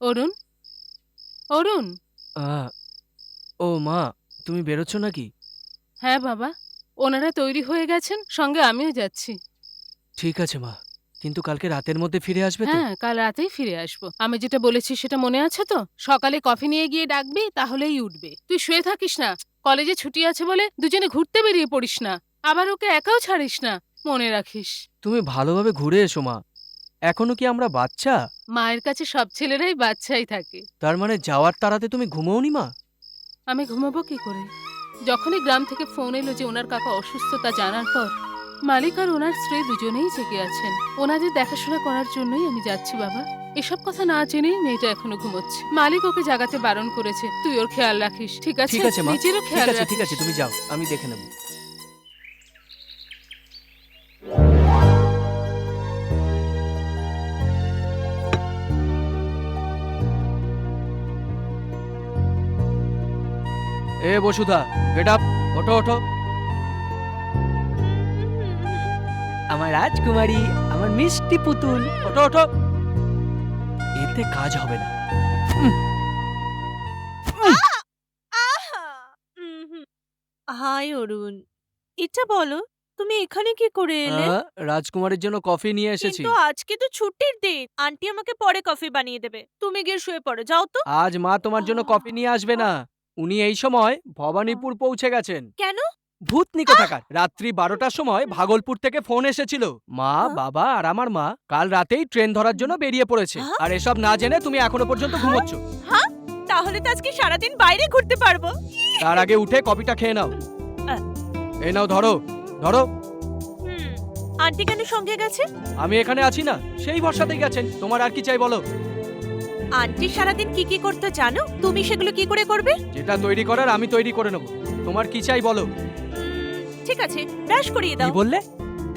অরুণ, অরুণ। ও মা, তুমি বেরোচ্ছ নাকি? হ্যাঁ বাবা, ওনারা তৈরি হয়ে গেছেন, সঙ্গে আমিও যাচ্ছি। ঠিক আছে মা, কিন্তু কালকে রাতের মধ্যে ফিরে আসবে তো? হ্যাঁ, কাল রাতেই ফিরে আসবো। আমি যেটা বলেছি সেটা মনে আছে তো? সকালে কফি নিয়ে গিয়ে ডাকবি, তাহলেই উঠবে। তুই শুয়ে থাকিস না, কলেজে ছুটি আছে বলে দুজনে ঘুরতে বেরিয়ে পড়িস না। আবার ওকে একাও ছাড়িস না, মনে রাখিস। তুমি ভালোভাবে ঘুরে এসো মা। এখনো কি আমরা বাচ্চা? মায়ের কাছে সব ছেলেরাই বাচ্চাই থাকে। তার মানে যাওয়ার তাড়াতে তুমি ঘুমোওনি মা? আমি ঘুমাবো কি করে? যখনই গ্রাম থেকে ফোন এলো যে ওনার কাকা অসুস্থ তা জানার পর মালিক আর ওনার স্ত্রী দুজনেই জেগে আছেন। ওনাদের দেখাশোনা করার জন্যই আমি যাচ্ছি বাবা। এসব কথা না জেনেই মেয়েটা এখনো ঘুমোচ্ছে। মালিক ওকে জাগাতে বারণ করেছে। তুই ওর খেয়াল রাখিস, ঠিক আছে? ঠিক আছে মা, নিজেরও ঠিক খেয়াল আছে, ঠিক রাখিস। আছে, তুমি যাও, আমি দেখে নেব। এ বসুধা, গেট আপ, ওঠো ওঠো। আমার রাজকুমারী, আমার মিষ্টি পুতুল, ওঠো ওঠো। এতে কাজ হবে না। হাই অরুণ, এটা বলো তুমি এখানে কি করে এলে? রাজকুমারের জন্য কফি নিয়ে এসেছি। কিন্তু আজকে তো ছুটির দিন, আন্টি আমাকে পরে কফি বানিয়ে দেবে। তুমি গিয়ে শুয়ে পড়ো, যাও তো। আজ মা তোমার জন্য কফি নিয়ে আসবে না। উনি এই সময় ভবানীপুর পৌঁছে গেছেন। কেন? ভূতনি কোথাকার। রাত্রি 12টার সময় ভাগলপুর থেকে ফোন এসেছিল। মা, বাবা আর আমার মা কাল রাতেই ট্রেন ধরার জন্য বেরিয়ে পড়েছে। আর এসব না জেনে তুমি এখনো পর্যন্ত ঘুমোচ্ছ। হ্যাঁ, তাহলে তো আজকে সারাদিন বাইরে ঘুরতে পারবো। তার আগে উঠে কফিটা খেয়ে নাও। আহ। এই নাও, ধরো ধরো। আন্টি কেন সঙ্গে গেছে? আমি এখানে আছি না, সেই ভরসাতেই গেছেন। তোমার আর কি চাই বলো? আন্টি সারাদিন কি কি করতে জানো, তুমি সেগুলো কি করে করবে? যেটা তৈরি করার আমি তৈরি করে নেব। তোমার কি চাই বলো? ঠিক আছে, ব্রাশ করিয়ে কি দাও। বললে?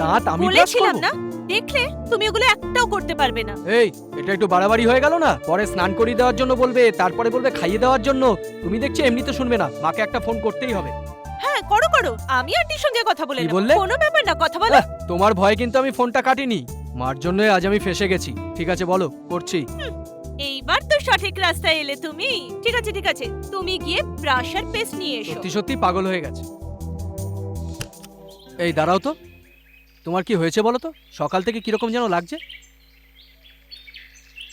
দাঁত আমি ব্রাশ বলেছিলাম করব? না, দেখলে তুমি ওগুলো একটাও করতে পারবে না। এই, এটা একটু বাড়াবাড়ি হয়ে গেল না? পরে স্নান করিয়ে দেওয়ার জন্য বলবে, তারপরে বলবে খাইয়ে দেওয়ার জন্য। তুমি দেখছি এমনিতে শুনবে না, মাকে একটা ফোন করতেই হবে। হ্যাঁ, করো করো, আমি আন্টির সঙ্গে কথা বলে কি নেব। বললে? কোনো ব্যাপার না, কথা বলো। তোমার ভয়ে কিন্তু আমি ফোনটা কাটিনি। মার জন্যই আজ আমি ফেঁসে গেছি। ঠিক আছে, বলো, করছি। এইবার তো সঠিক রাস্তায় এলে তুমি। ঠিক আছে ঠিক আছে, তুমি গিয়ে ব্রাশ আর পেস্ট নিয়ে এসো। সত্যি সত্যি পাগল হয়ে গেছে। এই দাঁড়াও তো, তোমার কি হয়েছে বলো তো? সকাল থেকে কিরকম যেন লাগছে।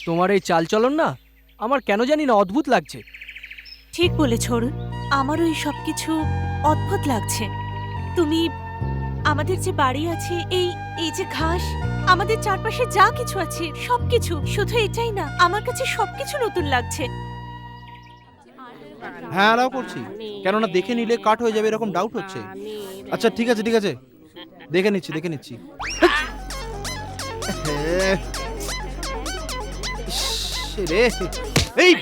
তোমার এই চালচলন না আমার কেন জানি না অদ্ভুত লাগছে। ঠিক বলেছ অরুণ, আমারও এই সবকিছু অদ্ভুত লাগছে। তুমি, আমাদের যে বাড়ি আছে, এই যে ঘাস, আমাদের চারপাশে যা কিছু আছে সবকিছু, শুধু এটাই না, আমার কাছে সবকিছু নতুন লাগছে। হ্যাঁ, অ্যালাউ করছি। কেননা দেখে নিলে কাট হয়ে যাবে এরকম ডাউট হচ্ছে। আচ্ছা ঠিক আছে ঠিক আছে, দেখে নিচ্ছি দেখে নিচ্ছি। ইস, রে এই,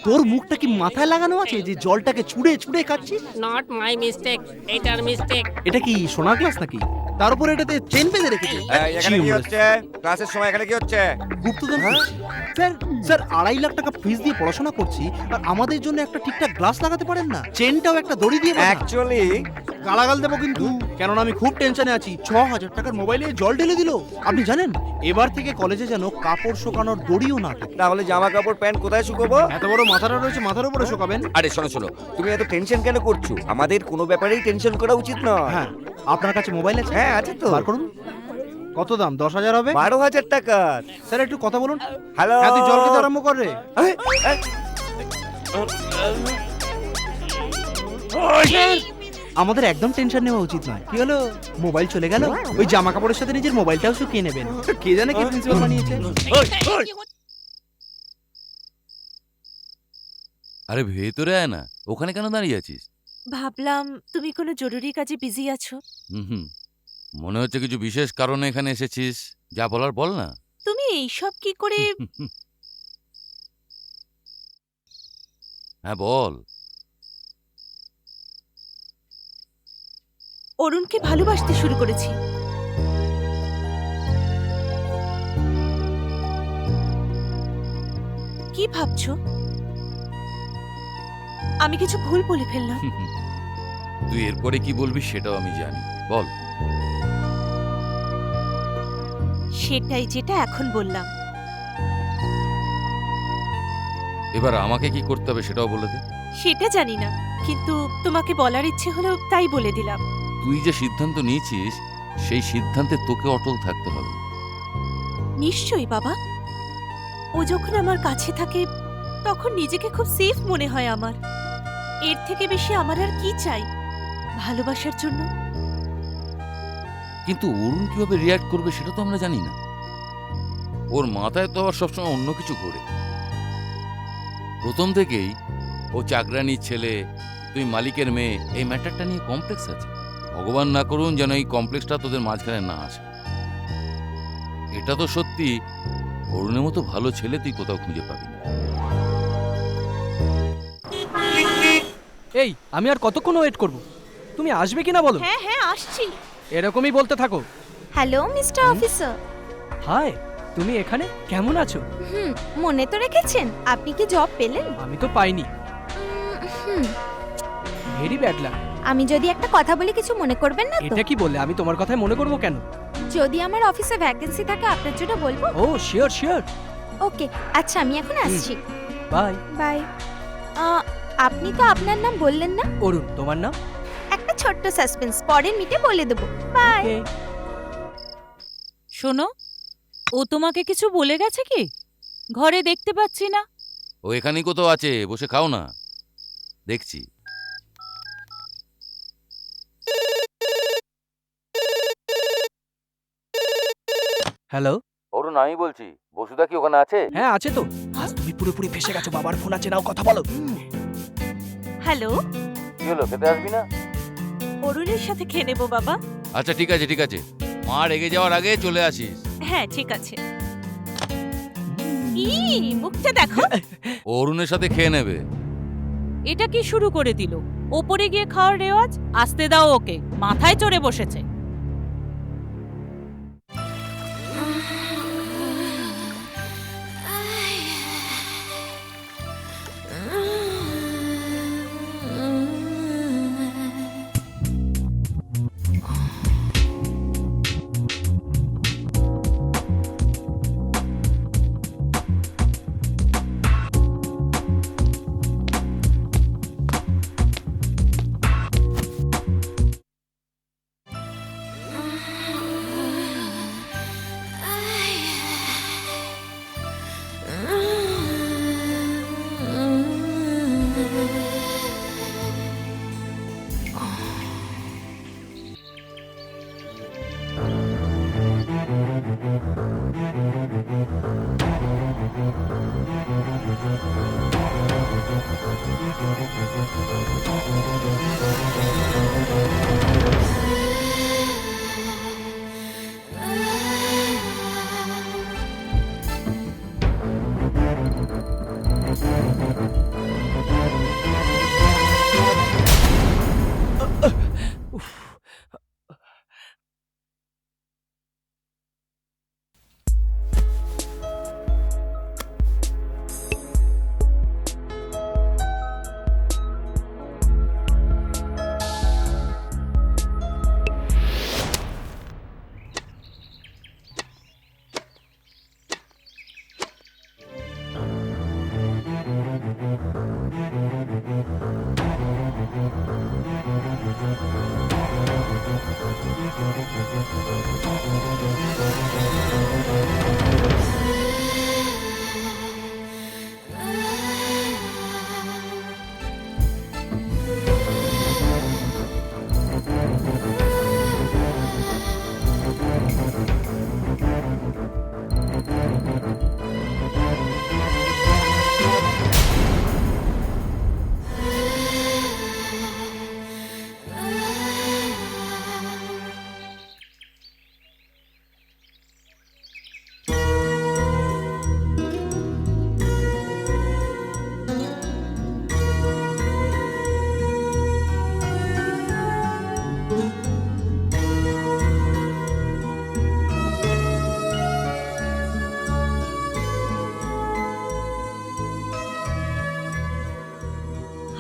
তোর মুখটা কি মাথায় লাগানো আছে যে জলটাকে ছুঁড়ে ছুঁড়ে খাচ্ছিস? নট মাই মিস্টেক, এটার মিস্টেক। এটা কি সোনা গ্লাস নাকি? তার উপরে এটাতে চেন বেঁধে রেখেছে। এখানে কি হচ্ছে? ক্লাসের সময় এখানে কি হচ্ছে? গুপ্তধন করছি। স্যার স্যার 2.5 লাখ টাকা ফিস দিয়ে পড়াশোনা করছি, আর আমাদের জন্য একটা ঠিকঠাক গ্লাস লাগাতে পারেন না? চেনটাও একটা দড়ি দিয়ে বাঁধা। অ্যাকচুয়ালি গালাগাল দেবো কিন্তু, কেননা আমি খুব টেনশনে আছি। 6,000 টাকার মোবাইলে জল ঢেলে দিল। আপনি জানেন, এবার থেকে কলেজে যেন কাপড় শুকানোর দড়িও না থাকে। তাহলে জামা কাপড় প্যান্ট কোথায় শুকাবো? এত বড় মাথাটা রয়েছে, মাথার উপরে শুকাবেন। আরে শোনো শোনো, তুমি এত টেনশন কেন করছো? আমাদের কোনো ব্যাপারেই টেনশন করা উচিত নয়। হ্যাঁ, আপনার কাছে মোবাইল আছে? হ্যাঁ আছে তো। বার করুন। কত দাম? 10,000 হবে? 12,000 টাকা। স্যার একটু কথা বলুন। হ্যালো, হ্যাঁ, তুই জল খেতে আরম্ভ কর রে। আমাদের একদম টেনশন নেওয়া উচিত নয়। কি হলো? মোবাইল চলে গেল। ওই জামা কাপড়ের সাথে নিজের মোবাইলটাও শুকিয়ে নেবেন। কে জানে কে প্রিন্সিপাল বানিয়েছে। আরে ভেতরে আয় না, ওখানে কেন দাঁড়িয়ে আছিস? ভাবলাম তুমি কোনো জরুরি কাজে বিজি আছো। হুম, মনে হচ্ছে কিছু বিশেষ কারণে এখানে এসেছিস। যা বলার বল না। তুমি এইসব কি করে? হ্যাঁ বল। অরুণকে ভালোবাসতে শুরু করেছি। কি ভাবছো? আমি কিছু ভুল বলে ফেললাম? তুই এরপরে কি বলবি সেটাও আমি জানি, বল। সেটাই যেটা এখন বললাম। এবার আমাকে কি করতে হবে সেটাও বলে দে। সেটা জানি না, কিন্তু তোমাকে বলার ইচ্ছে হলো তাই বলে দিলাম। তুই যে সিদ্ধান্ত নিয়েছিস সেই সিদ্ধান্তে তোকে অটল থাকতে হবে। নিশ্চয়ই বাবা, ও যখন আমার কাছে থাকে তখন নিজেকে খুব সেফ মনে হয় আমার। এর থেকে বেশি আমার আর কি চাই ভালোবাসার জন্য? কিন্তু অরুণ কিভাবে রিয়াক্ট করবে সেটা তো আমরা জানি না। ওর মাথায় তো আবার সবসময় অন্য কিছু ঘোরে। প্রথম থেকেই ও চাকরানির ছেলে, তুই মালিকের মেয়ে, এই ম্যাটারটা নিয়ে কমপ্লেক্স আছে। ভগবান না করুন যেন এই কমপ্লেক্সটা তোদের মাঝখানে না আসে। এটা তো সত্যি, অরুণের মতো ভালো ছেলে তুই কোথাও খুঁজে পাবি না। এই, আমি আর কতক্ষণ ওয়েট করব? তুমি আসবে কিনা বলো? হ্যাঁ হ্যাঁ, আসছি। এরকমই বলতে থাকো। Hello mister officer. হাই, তুমি এখানে কেমন আছো? মনে তো রেখেছেন? আপনি কি জব পেলেন? আমি তো পাইনি। হুম, ভেরি ব্যাড লাক। আমি যদি একটা কথা বলি কিছু মনে করবেন না তো? এটা কি বললে? আমি তোমার কথায় মনে করব কেন? যদি আমার অফিসে ভ্যাকেন্সি থাকে আপনার জন্য বলবো। ও শিওর শিওর। ওকে, আচ্ছা আমি এখন আসছি। বাই। বাই। আপনি তো আপনার নাম বললেন না? অরুণ, তোমার নাম? একটা ছোট্ট সাসপেন্স, পরের মিটে বলে দেবো। বাই। শোনো, ও তোমাকে কিছু বলে গেছে কি? ঘরে দেখতে পাচ্ছি না। ও এখানেই কোথাও আছে, বসে খাও না, দেখছি। হ্যালো। অরুণ, আমি বলছি, বসুদা কি ওখানে আছে? হ্যাঁ আছে তো। আজ তুমি পুরোপুরি ফেসে গেছো, বাবার ফোন আছে, নাও কথা বলো। হ্যালো, কি হলো, খেতে আসবি না? অরুণের সাথে খেয়ে নেবো বাবা। আচ্ছা ঠিক আছে ঠিক আছে, মা রেগে যাওয়ার আগে চলে আসিস। হ্যাঁ ঠিক আছে। মুখটা দেখো। ও অরুণের সাথে খেয়ে নেবে। এটা কি শুরু করে দিল? ওপরে গিয়ে খাওয়ার রেওয়াজ? আসতে দাও ওকে, মাথায় চড়ে বসেছে।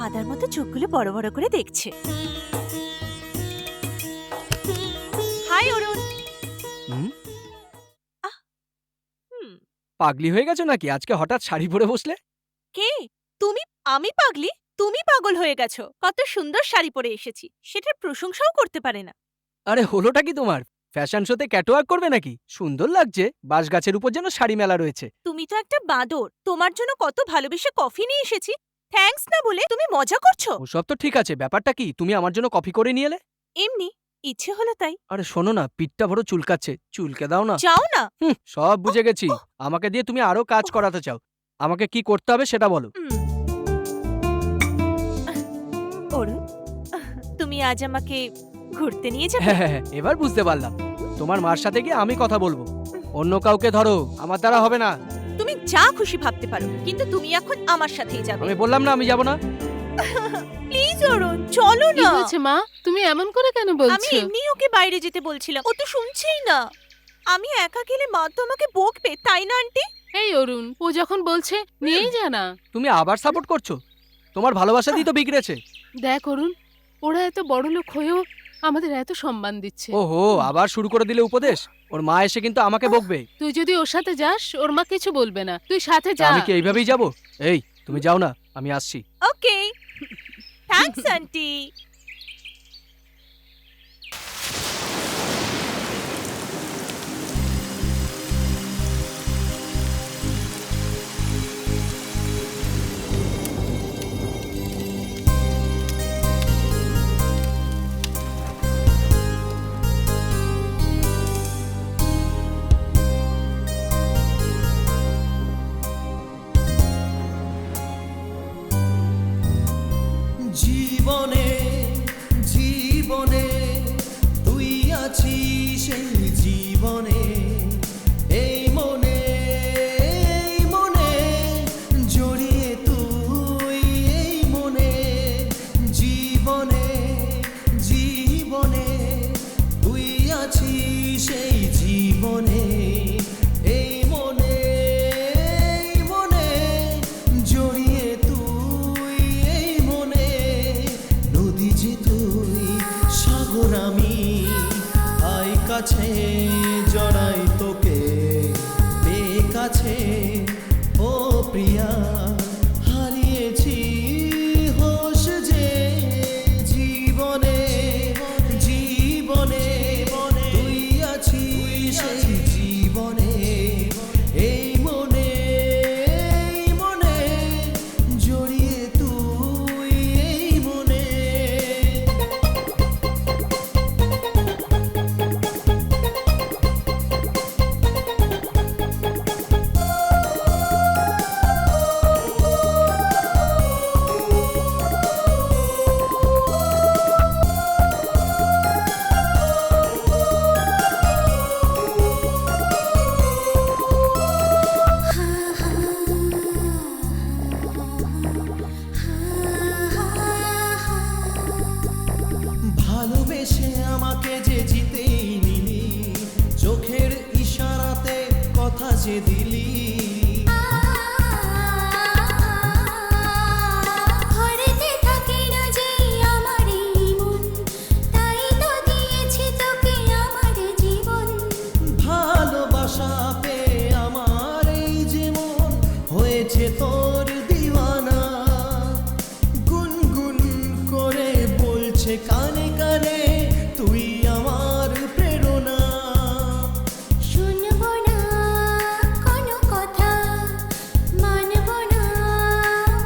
হাদার মতো চোখগুলো বড় বড় করে দেখছে। হাই অরুণ। পাগলি হয়ে গেছো নাকি? আজকে হঠাৎ শাড়ি পরে বসলে? কে তুমি? আমি পাগলি? তুমি পাগল হয়ে গেছো। কত সুন্দর শাড়ি পরে এসেছি, সেটার প্রশংসাও করতে পারে না। আরে হলোটা কি তোমার? ফ্যাশন শোতে ক্যাটওয়াক করবে নাকি? সুন্দর লাগছে, বাঁশ গাছের উপর যেন শাড়ি মেলা রয়েছে। তুমি তো একটা বাঁদর। তোমার জন্য কত ভালোবেসে কফি নিয়ে এসেছি, থ্যাঙ্কস না বলে তুমি মজা করছো। ওসব তো ঠিক আছে, ব্যাপারটা কি তুমি আমার জন্য কফি করে নিয়ে এলে? এমনি ইচ্ছে হলো তাই। আরে শোনো না, পিঠটা বড় চুলকাচ্ছে, চুলকে দাও না। যাও না। সব বুঝে গেছি। আমাকে দিয়ে তুমি আরো কাজ করাতে চাও। আমাকে কি করতে হবে সেটা বলো। অরুণ, তুমি আজ আমাকে ঘুরতে নিয়ে যাবে? হ্যাঁ, এবার বুঝতে পারলাম। তোমার মার সাথে গিয়ে আমি কথা বলবো। অন্য কাউকে ধরো, আমার দ্বারা হবে না। তুমি যা খুশি ভাবতে পারো, কিন্তু তুমি এখন আমার সাথেই যাবে। আমি বললাম না আমি যাব না। প্লিজ অরুণ, চলো কি না। হয়েছে মা? তুমি এমন করে কেন আমি বলছো? এমনি ওকে বাইরে যেতে বলছিলাম, ও তো শুনছেই না। আমি একা গেলে মা তো আমাকে বকবে, তাই না আন্টি? এই অরুণ, ও যখন বলছে নিয়েই যা না। তুমি আবার সাপোর্ট করছো? তোমার ভালোবাসা দিয়ে তো বিগড়েছে। দেখ অরুণ, ওরা এত বড় লোক হয়েও আমাদের এত সম্মান দিচ্ছে। ওহো, আবার শুরু করে দিলে উপদেশ। ওর মা এসে কিন্তু আমাকে বকবে। তুই যদি ওর সাথে যাস, ওর মা কিছু বলবে না। তুই সাথে যা। আমি কি এইভাবেই যাব? এই তুমি যাও না, আমি আসছি। ওকে, থ্যাঙ্কস আন্টি। যে দিলি ঘরেতে থাকে না যে আমার এই মন, তাই তো দিয়েছি তোকে আমার জীবন। ভালোবাসা পেয়ে আমার এই জীবন হয়েছে তোর দিওয়ানা। গুনগুন করে বলছে কানে কানে তুই আমার প্রেরণা। শুনবো না কোনো কথা, মানবো না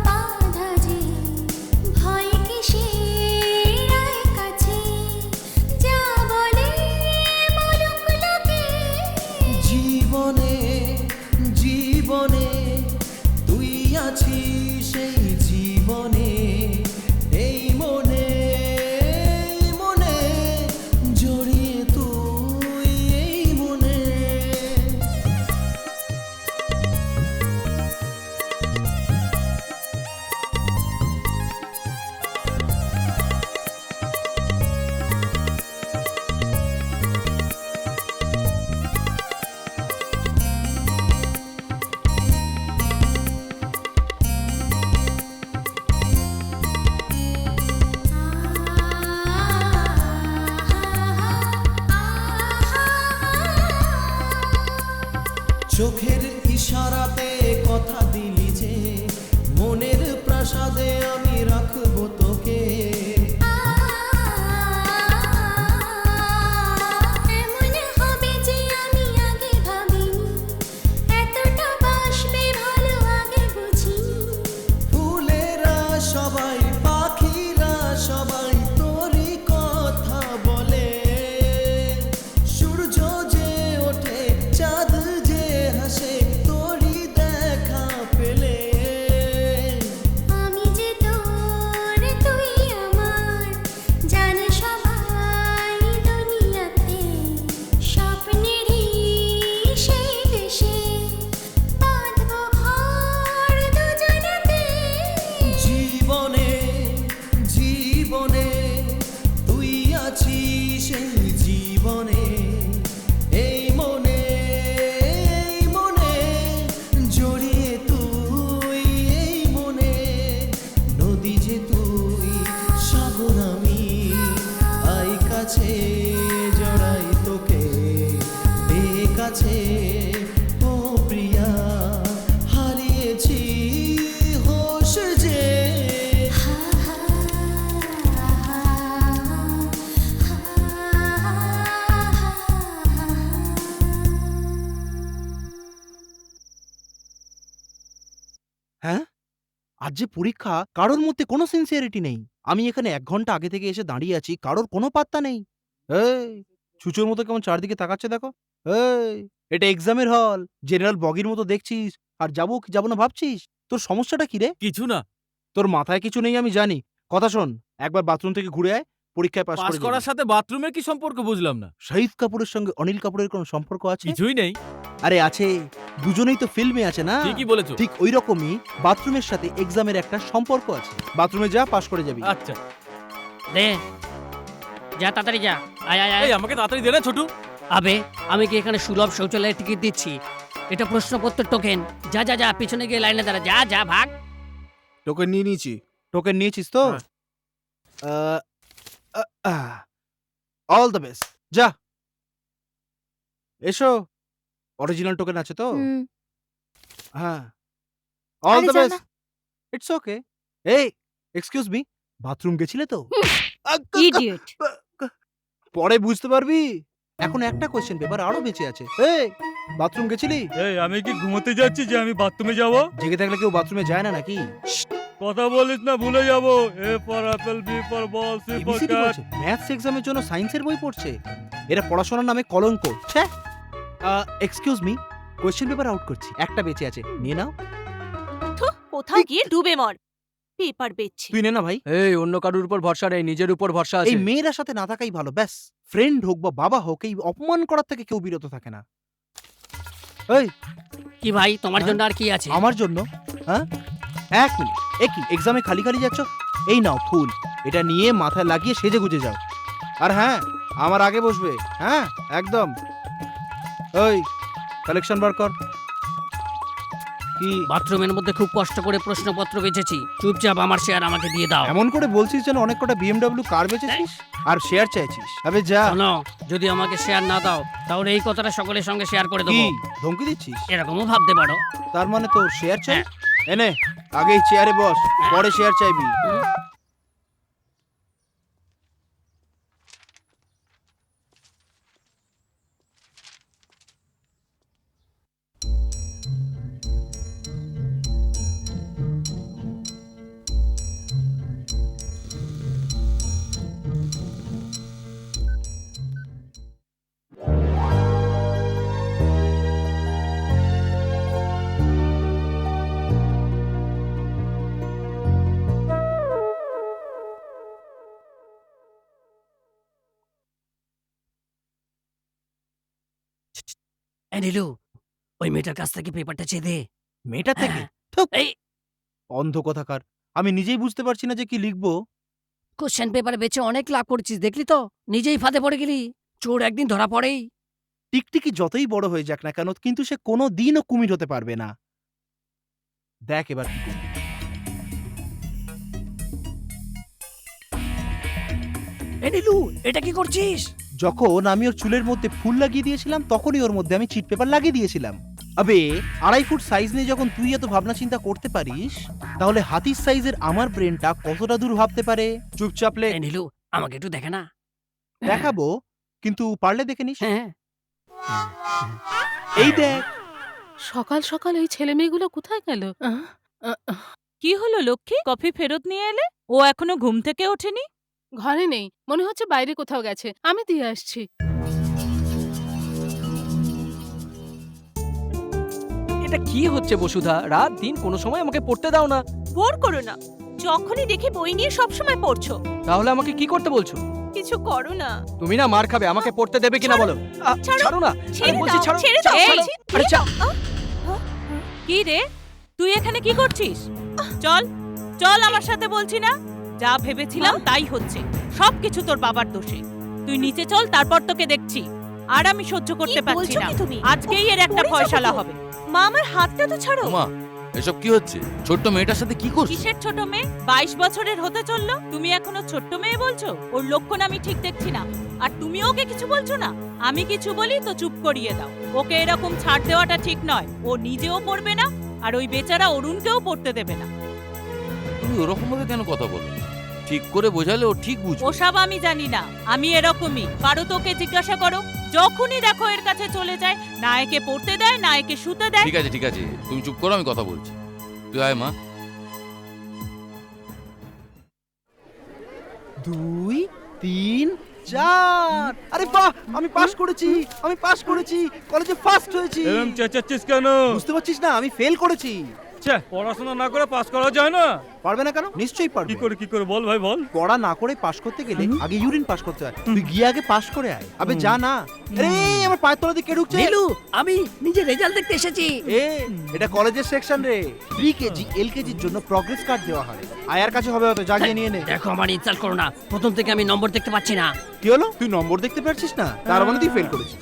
বাধা যে, ভয় কিসের আয় কাছে, যা বলে বলুক লোকে। জীবনে জীবনে তুই আছিস সেই জীবনে, এই মনে মনে জড়িয়ে তুই এই মনে। চোখের ইশারাতে কথা দিলি যে মনের প্রাসাদে আমি রাখবো তোকে। এমন হবে যে আমি আগে ভাবিনি, এতটা বাসবে ভালো আগে বুঝিনি। ফুলেরা সবাই পাখিরা সবাই তোরই কথা বলে, সূর্য যে ওঠে চাঁদ যে হাসে তোরই দেখা পেলে। আমি যে তোর তুই আমার, জানে সবাই দুনিয়াতে, স্বপ্নেরই সেই দেশে বাঁধবো ঘর দুজনেতে। জীবনে জীবনে তুই আছিস সেই জীবনে, এই মনে জড়িয়ে তুই এই মনে। নদী যে তুই সাগর আমি, আই কাছে জড়াই তোকে এ কাছে। ও প্রিয়া হারিয়েছি হোশ যে। হ্যাঁ, আজ যে পরীক্ষা, কারোর মধ্যে কোনো সিনসিয়ারিটি নেই। আমি এখানে 1 ঘন্টা আগে থেকে এসে দাঁড়িয়ে আছি, কারোর কোনো পাত্তা নেই। এই ছুঁচোর মতো কেমন চারদিকে তাকাচ্ছে দেখো। এই এটা এক্সামের হল, জেনারেল বগির মতো দেখছিস আর যাবো কি যাবো না ভাবছিস? তোর সমস্যাটা কি রে? কিছু না। তোর মাথায় কিছু নেই আমি জানি। কথা শোন, একবার বাথরুম থেকে ঘুরে আয়, পরীক্ষায় পাস করে যাবি। সাথে বাথরুমের কি সম্পর্ক বুঝলাম না। শাহিদ কাপুরের সঙ্গে অনিল কাপুরের কোনো সম্পর্ক আছে? কিছুই নেই। আরে আছে, দুজনেই তো ফিল্মে আছে না? ঠিকই বলেছো। ঠিক ওই রকমই বাথরুমের সাথে এক্সামের একটা সম্পর্ক আছে। বাথরুমে যা, পাস করে যাবি। আচ্ছা, দে, যা তাড়াতাড়ি যা, আয় আয় আয়। এই আমাকে তাড়াতাড়ি দে না ছোটু। আবে, আমি কি এখানে সুলভ শৌচালয়ের টিকিট দিচ্ছি? এটা প্রশ্নপত্র টোকেন। যা যা যা, পিছনে গিয়ে লাইনে দাঁড়া, যা যা ভাগ। টোকেন নিয়ে নিয়েছি। টোকেন নিয়েছিস তো? অল দ্য বেস্ট, যা। এসো, অরিজিনাল টোকেন আছে তো? হ্যাঁ, অল আরে দ্য যা বেস্ট। না। It's okay. এই এক্সকিউজ মি, বাথরুম গেছিলে তো? ইডিয়েট। পরে বুঝতে পারবি। এখন একটা কোশ্চেন পেপার আরো বেঁচে আছে। এই বাথরুম গেছিলি? এই আমি কি ঘুমোতে যাচ্ছি যে আমি বাথরুমে যাব? জেগে থাকলে কেউ বাথরুমে যায় না নাকি? কথা বলিস না, ভুলে যাব। A for apple, B for ball, C for ABCD cat. বলছে, ম্যাথস এক্সামের জন্য সায়েন্সের বই পড়ছে। এরা পড়াশোনার নামে কলঙ্ক। ছ্যা। Excuse me, question paper out করছি, একটা বেঁচে আছে, নিয়ে নাও। থু, কোথাও গিয়ে ডুবে মর। পেপার বেচছে। তুই নে না ভাই। এই অন্য কারুর উপর ভরসা নেই, নিজের উপর ভরসা এই আছে। মেয়েরা সাথে না থাকাই ভালো, ব্যাস। ফ্রেন্ড হোক বা বাবা হোক, এই অপমান করার থেকে কেউ বিরত থাকে না। এই কি ভাই, তোমার হ্যাঁ? জন্য আর কি আছে? আমার জন্য? হ্যাঁ, 1 মিনিট। একই এক্সামে খালি খালি যাচ্ছ? এই নাও ফুল, এটা নিয়ে মাথায় লাগিয়ে সেজে গুজে যাও। আর হ্যাঁ, আমার আগে বসবে। হ্যাঁ, একদম। ওই কালেকশন বার কর। কি বাথরুমের মধ্যে খুব কষ্ট করে প্রশ্নপত্র বেঁচেছি, চুপচাপ আমার শেয়ার আমাকে দিয়ে দাও। এমন করে বলছিস যেন অনেক কটা বিএমডব্লিউ কার বেচেছিস আর শেয়ার চাইছিস। আবে যা। শোনো, যদি আমাকে শেয়ার না দাও তাহলে এই কথাটা সকলের সঙ্গে শেয়ার করে কি দেবো। ধমকি দিচ্ছিস? এরকমও ভাবতে পারো। তার মানে তো শেয়ার চাই? হ্যাঁ। এনে আগে এই চেয়ারে বস, পরে শেয়ার চাইবি। এই নীলু, ওই মেয়েটার কাছ থেকে পেপারটা চেয়ে দে। মেয়েটা থেকে? হ্যাঁ। থুক, এই অন্ধ কথাকার। আমি নিজেই বুঝতে পারছি না যে কি লিখবো। কোশ্চেন পেপার বেচে অনেক লাভ করছিস, দেখলি তো? নিজেই ফাঁদে পড়ে গেলি। চোর একদিন ধরা পড়েই। টিকটিকি যতই বড় হয়ে যাক না কেন, কিন্তু সে কোনো দিনও কুমির হতে পারবে না। দেখ এবার কি করবি। এই নীলু, এটা কি করছিস? যখন আমি ওর চুলের মধ্যে ফুল লাগিয়ে দিয়েছিলাম, তখনই ওর মধ্যে আমি চিট পেপার লাগিয়ে দিয়েছিলাম। আবে 2.5 ফুট সাইজ নিয়ে যখন তুই এত ভাবনা চিন্তা করতে পারিস, তাহলে হাতির সাইজের আমার ব্রেনটা কতটা দূর ভাবতে পারে। চুপচাপ লে। এই নীলু, আমাকে একটু দেখে না। দেখাবো, কিন্তু পারলে দেখে নিস। হ্যাঁ। এই দেখ। সকাল সকাল এই ছেলে মেয়েগুলো কোথায় গেল? কি হলো লক্ষ্মী, কফি ফেরত নিয়ে এলে? ও এখনো ঘুম থেকে ওঠেনি? ঘরে নেই, মনে হচ্ছে বাইরে কোথাও গেছে। আমি দিয়ে আসছি। এটা কি হচ্ছে বসুধা? রাত দিন কোনো সময় আমাকে পড়তে দাও না। বোর করো না, যখনই দেখি বই নিয়ে সবসময় পড়ছো। তাহলে আমাকে কি করতে বলছো? কিছু করো না। তুমি না মার খাবে, আমাকে পড়তে দেবে কিনা বলো। ছাড়ো না, ছেড়ে আমি বলছি দাও, ছাড়ো। ছেড়ে দাও, এই, বলছি। আরে ছাড়ো। কি রে, তুই এখানে কি করছিস? চল চল আমার সাথে, বলছি না? যা ভেবেছিলাম তাই হচ্ছে। সবকিছু তোর বাবার দোষে। তুই নিচে চল, তারপর তোকে দেখছি। আর আমি সহ্য করতে কি পারছি বলছো না। কি তুমি? আজকেই এর একটা পড়ে যাবো ফয়সালা তো। হবে। মা, আমার হাতটা তো ছাড়ো। মা, এসব কি হচ্ছে? ছোট্ট মেয়েটার সাথে কি করছিস? কিসের ছোট মেয়ে? 22 বছরের হতে চললো, তুমি এখনো ছোট্ট মেয়ে বলছো? ওর লক্ষণ আমি ঠিক দেখছি না। আর তুমি ওকে কিছু বলছো না? আমি কিছু বলি তো চুপ করিয়ে দাও। ওকে এরকম ছাড় দেওয়াটা ঠিক নয়। ও নিজেও পড়বে না, আর ওই বেচারা অরুণকেও পড়তে দেবে না। তুমি ওরকম ভাবে কেন কথা বলো? ঠিক করে বোঝালে ও ঠিক বুঝবে। ওসব আমি জানি না, আমি এরকমই। পারো তোকে জিজ্ঞাসা করো। যখনই দেখো এর কাছে চলে যায়, না একে পড়তে দেয় না একে শুতে দেয়। ঠিক আছে ঠিক আছে, তুমি চুপ করো, আমি কথা বলছি। তুই আয় মা। 2, 3, 4। আরে বাহ, আমি পাস করেছি, আমি পাস করেছি, কলেজে ফার্স্ট হয়েছি। এরকম চেঁচাচ্ছিস কেন? বুঝতে পারছিস না, আমি ফেল করেছি। ছ্যা, পড়াশোনা না করে পাস করা যায় না? পারবে না কেন? নিশ্চয়ই কি পারবে। করে বল ভাই, বল। পড়া না করে পাস করতে গেলে আগে ইউরিন পাস করতে হয়। তুই গিয়ে আগে পাস করে আয়। আবে যা না। আরে আমার পায়ের তলা দিয়ে কে ঢুকছে? নীলু, আমি নিজে রেজাল্ট দেখতে এসেছি। এটা কলেজের সেকশন রে। প্রি কেজি এলকেজির জন্য প্রগ্রেস কার্ড দেওয়া হয়। আয়ার কাছে হবে হয়তো, জাগিয়ে নিয়ে নে। দেখো, আমার ইনসাল্ট করো না। প্রথম থেকে আমি নম্বর দেখতে পাচ্ছি না। কি হলো? তুই নম্বর দেখতে পারছিস না? তার মানে তুই ফেল করেছিস।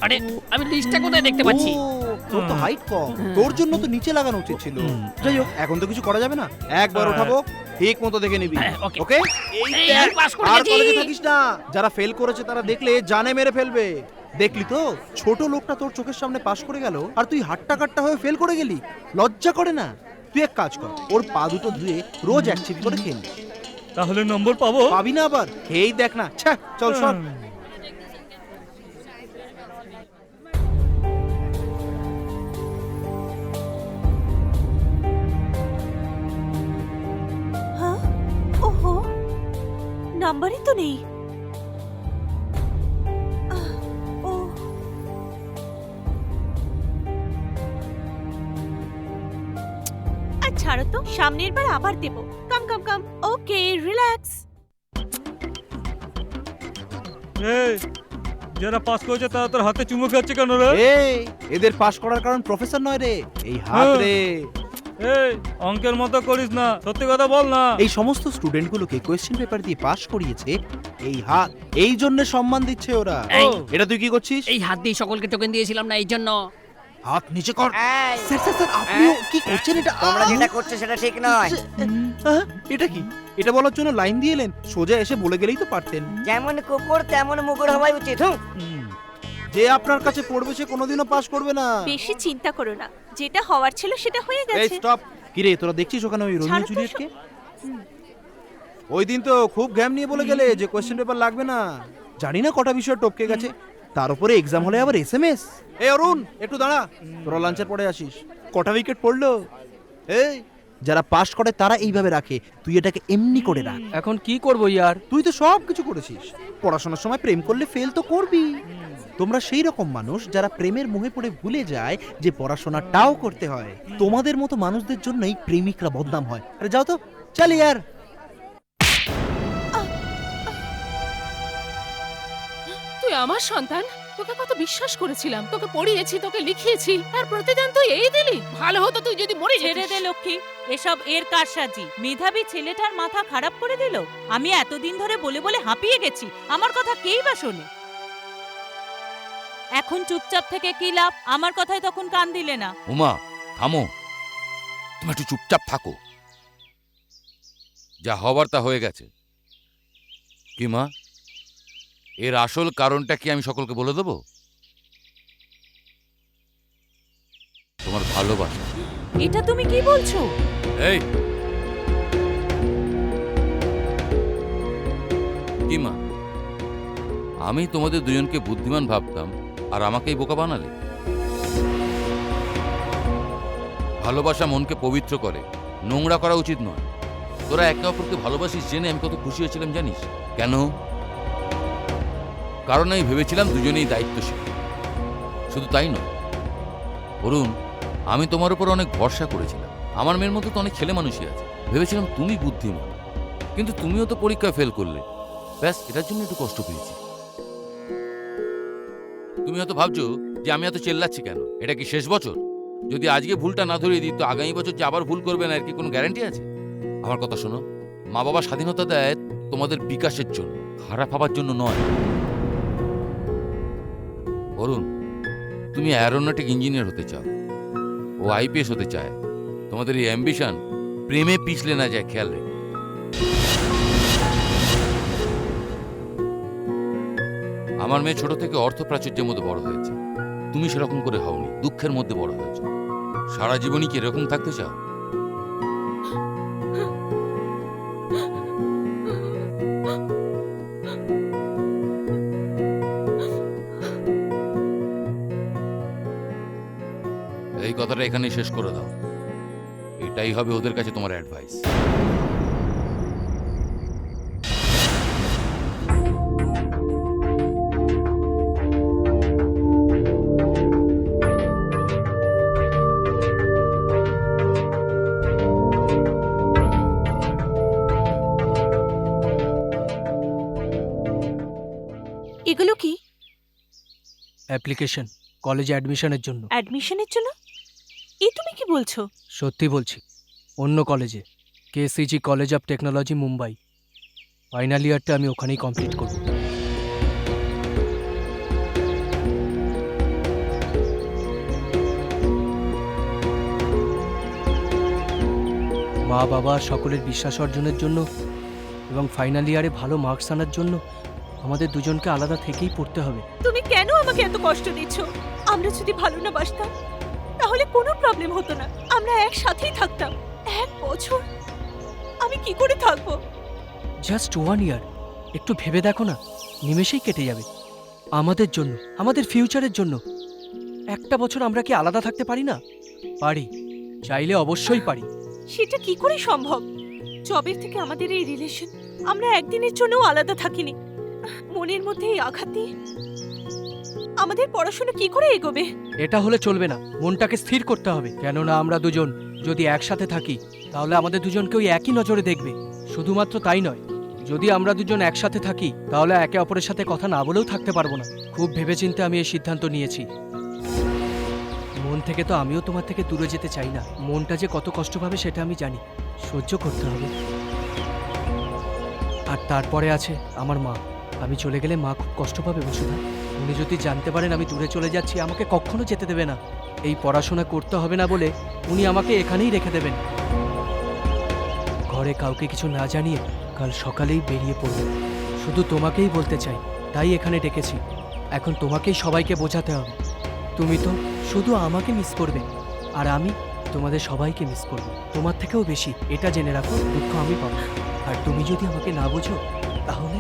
আরে, আমি লিস্টটা কোথায় দেখতে পাচ্ছি? ও, তোর তো হাইট কম, তোর জন্য তো নিচে লাগানো উচিত ছিল। যাই হোক, এখন তো কিছু করা যাবে না। একবার ওঠাবো, ঠিক মতো দেখে নিবি। হ্যাঁ, ওকে। ওকে? এই এই, দেখ, আমি পাস করে আর গেছি। কলেজে থাকিস না। যারা ফেল করেছে তারা দেখলে জানে মেরে ফেলবে। দেখলি তো, ছোট লোকটা তোর চোখের সামনে পাস করে গেল, আর তুই হাট্টা কাট্টা হয়ে ফেল করে গেলি। লজ্জা করে না? তুই এক কাজ কর, ওর পা দুটো ধুয়ে রোজ 1 চিপি করে খেলি। তাহলে নম্বর পাবো? পাবি না আবার? এই দেখ না। ছ্যা, চল সর। হ্যাঁ? ওহো, নাম্বারই তো নেই। ও, আর ছাড়ো তো, সামনের বার আবার দেবো। কাম কাম কাম। ওকে, রিল্যাক্স। এই, যারা পাস করেছে তারা তোর হাতে চুমু খাচ্ছে কেন রে? এই, এদের পাস করার কারণ প্রফেসর নয় রে, এই হাত রে। এই, অঙ্কের মতো করিস না, সত্যি কথা বল না। এই সমস্ত স্টুডেন্টগুলোকে কোয়েশ্চেন পেপার দিয়ে পাস করিয়েছে এই হাত। এই জন্য সম্মান দিচ্ছে ওরা। এই, এটা তুই কি করছিস? এই হাত দিয়ে সকলকে টোকেন দিয়েছিলাম না, এই জন্য। হাত নিচে কর। এই, স্যার স্যার স্যার আপনিও কি করছেন এটা? তোমরা যেটা করছো সেটা ঠিক নয়। এটা কি? এটা বলার জন্য লাইন দিয়ে এলেন? সোজা এসে বলে গেলেই তো পারতেন। যেমন কুকুর তেমন মুগুর হওয়াই উচিত। যে আপনার কাছে পড়বে সে কোনোদিনও পাস করবে না। বেশি চিন্তা করো না, যেটা হওয়ার ছিল সেটা হয়ে এই গেছে। স্টপ। কি রে তোরা দেখছিস ওখানে ওই রোমিও ছাড়ো তো জুলিয়েটকে? ওই দিন তো খুব ঘ্যাম নিয়ে বলে গেলে যে কোশ্চেন পেপার লাগবে না। জানি না কটা বিষয় টপকে গেছে, তার উপরে এক্সাম হলে আবার এসএমএস। এই অরুণ একটু দাঁড়া, তোরা লাঞ্চের পরে আসিস। কটা উইকেট পড়লো? এই যারা পাস করে তারা এইভাবে রাখে, তুই এটাকে এমনি করে রাখ। এখন কি করবো ইয়ার? তুই তো সব কিছু করেছিস, পড়াশোনার সময় প্রেম করলে ফেল তো করবি। তোমরা সেই রকম মানুষ যারা প্রেমের মোহে পড়ে ভুলে যায় যে পড়াশোনাটাও করতে হয়। তোমাদের মতো মানুষদের জন্যই প্রেমিকরা বদনাম হয়। আরে যাও তো, চল ইয়ার। তুই আমার সন্তান, তোকে কত বিশ্বাস করেছিলাম, তোকে পড়িয়েছি, তোকে লিখিয়েছি, তার প্রতিদান তুই এই দিলি? ভালো হতো তুই যদি মরে ছেড়ে দে লক্ষ্মী, এসব এর কারসাজি। মেধাবী ছেলেটার মাথা খারাপ করে দিল। আমি এতদিন ধরে বলে বলে হাঁপিয়ে গেছি, আমার কথা কেই বা শোনে? এখন চুপচাপ থেকে কি লাভ? আমার কথায় তখন কান দিলে না। উমা থামো, তুমি একটু চুপচাপ থাকো। যা হবার তা হয়ে গেছে। কি মা, এর আসল কারণটা কি আমি সকলকে বলে দেবো? তোমার ভালোবাসা। এটা তুমি কি বলছো? এই কি মা, আমি তোমাদের দুজনকে বুদ্ধিমান ভাবতাম আর আমাকেই বোকা বানালে। ভালোবাসা মনকে পবিত্র করে, নোংরা করা উচিত নয়। তোরা একে অপরকে ভালোবাসিস জেনে আমি কত খুশি হয়েছিলাম জানিস? কেন? কারণ আমি ভেবেছিলাম দুজনেই দায়িত্বশীল। শুধু তাই নয় অরুণ, আমি তোমার উপর অনেক ভরসা করেছিলাম। আমার মেয়ের মতো তো অনেক ছেলে মানুষই আছে, ভেবেছিলাম তুমি বুদ্ধিমান। কিন্তু তুমিও তো পরীক্ষায় ফেল করলে, ব্যাস এটার জন্য একটু কষ্ট পেয়েছি। তুমি হয়তো ভাবছো যে আমি এত চেল্লাচ্ছি কেন, এটা কি শেষ বছর? যদি আজকে ভুলটা না ধরিয়ে দিই তো আগামী বছর যে আবার ভুল করবে না এর কি কোনো গ্যারান্টি আছে? আমার কথা শোনো, মা বাবা স্বাধীনতা দেয় তোমাদের বিকাশের জন্য, খারাপ হবার জন্য নয়। অরুণ, তুমি অ্যারোনটিক ইঞ্জিনিয়ার হতে চাও, ও আইপিএস হতে চায়। তোমাদের এই অ্যাম্বিশন প্রেমে পিছলে না যায়, খেয়াল রেখো। আমার মেয়ে ছোট থেকে অর্থ প্রাচুর্যের মধ্যে বড় হয়েছে, তুমি সেরকম করে হওনি, দুঃখের মধ্যে বড় হয়েছ। সারা জীবনই কি এরকম থাকতে চাও? এই কথাটা এখানেই শেষ করে দাও, এটাই হবে ওদের কাছে তোমার অ্যাডভাইস। এগুলো কি? অ্যাপ্লিকেশন কলেজে অ্যাডমিশনের জন্য। অ্যাডমিশনের জন্য? এই তুমি কি বলছো? সত্যি বলছি, অন্য কলেজে, KCG college of technology Mumbai. Final ইয়ারটা আমি ওখানেই কমপ্লিট করব। মা বাবা সকলের বিশ্বাস অর্জনের জন্য এবং ফাইনাল ইয়ারে ভালো মার্কস আনার জন্য আমাদের দুজনকে আলাদা থেকেই পড়তে হবে। তুমি কেন আমাকে এত কষ্ট দিচ্ছ? আমরা যদি ভালো না বাসতাম তাহলে কোনো প্রবলেম হতো না, আমরা একসাথেই থাকতাম। 1 বছর আমি কি করে থাকবো? জাস্ট 1 ইয়ার, একটু ভেবে দেখো না, নিমেষেই কেটে যাবে। আমাদের জন্য, আমাদের ফিউচারের জন্য 1টা বছর আমরা কি আলাদা থাকতে পারি না? পারি, চাইলে অবশ্যই পারি। সেটা কি করে সম্ভব? জবের থেকে আমাদের এই রিলেশন, আমরা একদিনের জন্যও আলাদা থাকিনি। মনের মধ্যে এই আঘাত দিয়ে আমাদের পড়াশোনা কি করে এগোবে? এটা হলে চলবে না, মনটাকে স্থির করতে হবে। কেননা আমরা দুজন যদি একসাথে থাকি তাহলে আমাদের দুজনকে ওই একই নজরে দেখবে। শুধুমাত্র তাই নয়, যদি আমরা দুজন একসাথে থাকি তাহলে একে অপরের সাথে কথা না বলেও থাকতে পারবো না। খুব ভেবেচিন্তে আমি এই সিদ্ধান্ত নিয়েছি। মন থেকে তো আমিও তোমার থেকে দূরে যেতে চাই না। মনটা যে কত কষ্ট পাবে সেটা আমি জানি, সহ্য করতে হবে। আর তারপরে আছে আমার মা। আমি চলে গেলে মা খুব কষ্ট পাবে বসুধা। উনি যদি জানতে পারেন আমি দূরে চলে যাচ্ছি, আমাকে কখনো যেতে দেবে না। এই পড়াশোনা করতে হবে না বলে উনি আমাকে এখানেই রেখে দেবেন। ঘরে কাউকে কিছু না জানিয়ে কাল সকালেই বেরিয়ে পড়বেন। শুধু তোমাকেই বলতে চাই, তাই এখানে ডেকেছি। এখন তোমাকেই সবাইকে বোঝাতে হবে। তুমি তো শুধু আমাকে মিস করবে, আর আমি তোমাদের সবাইকে মিস করব। তোমার থেকেও বেশি এটা জেনে রাখো, দুঃখ আমি পাবো। আর তুমি যদি আমাকে না বোঝো তাহলে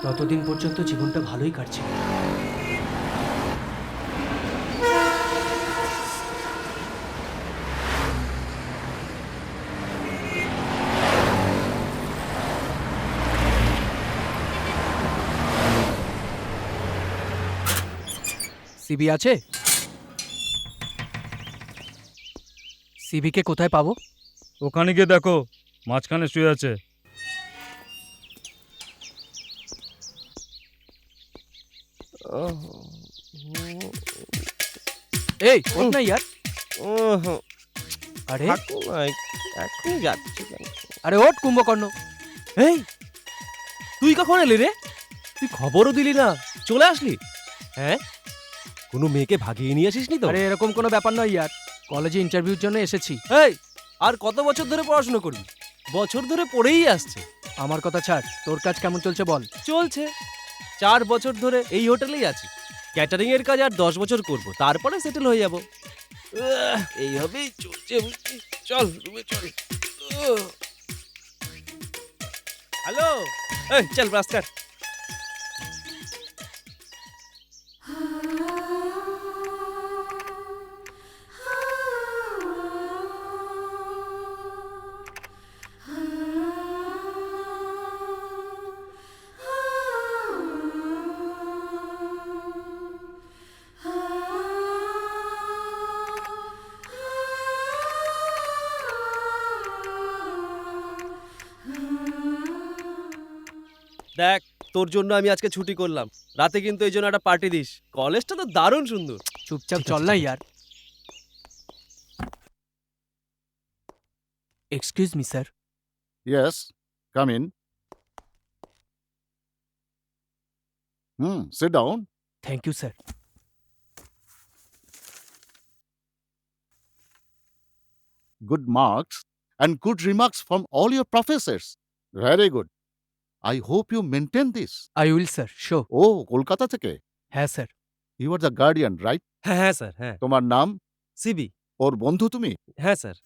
ততদিন পর্যন্ত জীবনটা ভালোই কাটছে। সিবি আছে? সিবিকে কোথায় পাবো? ওখানে গিয়ে দেখো, মাঝখানে শুয়ে আছে। এই ওঠ না ইয়ার। আরে এখন যাচ্ছি কেন? আরে ওঠ কুম্ভকর্ণ। এই তুই কখন এলি রে? তুই খবরও দিলি না, চলে আসলি? হ্যাঁ, কোনো মেয়েকে ভাগিয়ে নিয়ে আসিসনি তো? আরে এরকম কোনো ব্যাপার নয় ইয়ার, কলেজে ইন্টারভিউর জন্য এসেছি। এই আর কত বছর ধরে পড়াশোনা করবি? বছর ধরে পড়েই আসছে। আমার কথা ছাড়, তোর কাজ কেমন চলছে বল। চলছে, 4 বছর ধরে এই হোটেলেই আছি। ক্যাটারিং এর কাজ আর 10 বছর করব, তারপরে সেটেল হয়ে যাব। এইভাবেই চলছে বুঝলি। চল রুমে চল। হ্যালো, এই চল ব্রাশ কর। দেখ, তোর জন্য আমি আজকে ছুটি করলাম। রাতে কিন্তু এই জন্য একটা পার্টি দিস। কলেজটা তো দারুণ সুন্দর। চুপচাপ চল না ইয়ার। Excuse me sir. Yes, come in. Sit down. Thank you sir. Good marks and good remarks from all your professors. Very good. I hope you maintain this. I will sir, show. Oh, Kolkata থেকে? হ্যাঁ sir. You are the guardian, right? হ্যাঁ হ্যাঁ sir, হ্যাঁ। তোমার নাম? CB. ওর বন্ধু তুমি? হ্যাঁ স্যার।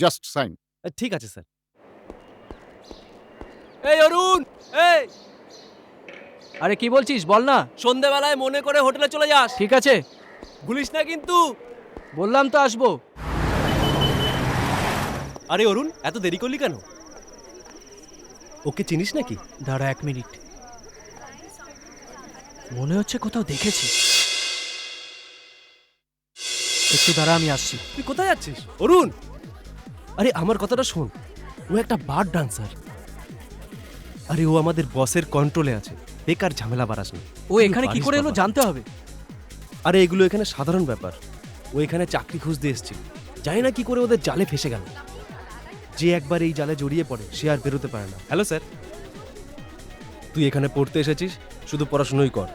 Just sign. ঠিক আছে স্যার। এই অরুণ, এই আরে কি বলছিস বল না। সন্ধ্যাবেলায় মনে করে হোটেলে চলে যাস। ঠিক আছে, ভুলিস না কিন্তু। বললাম তো আসবো। আরে অরুণ, এত দেরি করলি কেন? ওকে চিনিস নাকি? দাঁড়া 1 মিনিট। মনে হচ্ছে কোথাও দেখেছি। একটু দাঁড়া, আমি আসছি। তুই কোথায় যাচ্ছিস অরুণ? আরে আমার কথাটা শোন, ও একটা বার ডান্সার। আরে ও আমাদের বসের কন্ট্রোলে আছে, বেকার ঝামেলা বাড়াস না। ও এখানে কি করে এলো জানতে হবে। আরে এগুলো এখানে সাধারণ ব্যাপার। ও এখানে চাকরি খুঁজতে এসেছিল, জানি না কি করে ওদের জালে ফেসে গেল। যে একবার এই জালে জড়িয়ে পড়ে সে আর বেরোতে পারে না। হ্যালো স্যার, তুই এখানে পড়তে এসেছিস, শুধু পড়াশুনোই কর,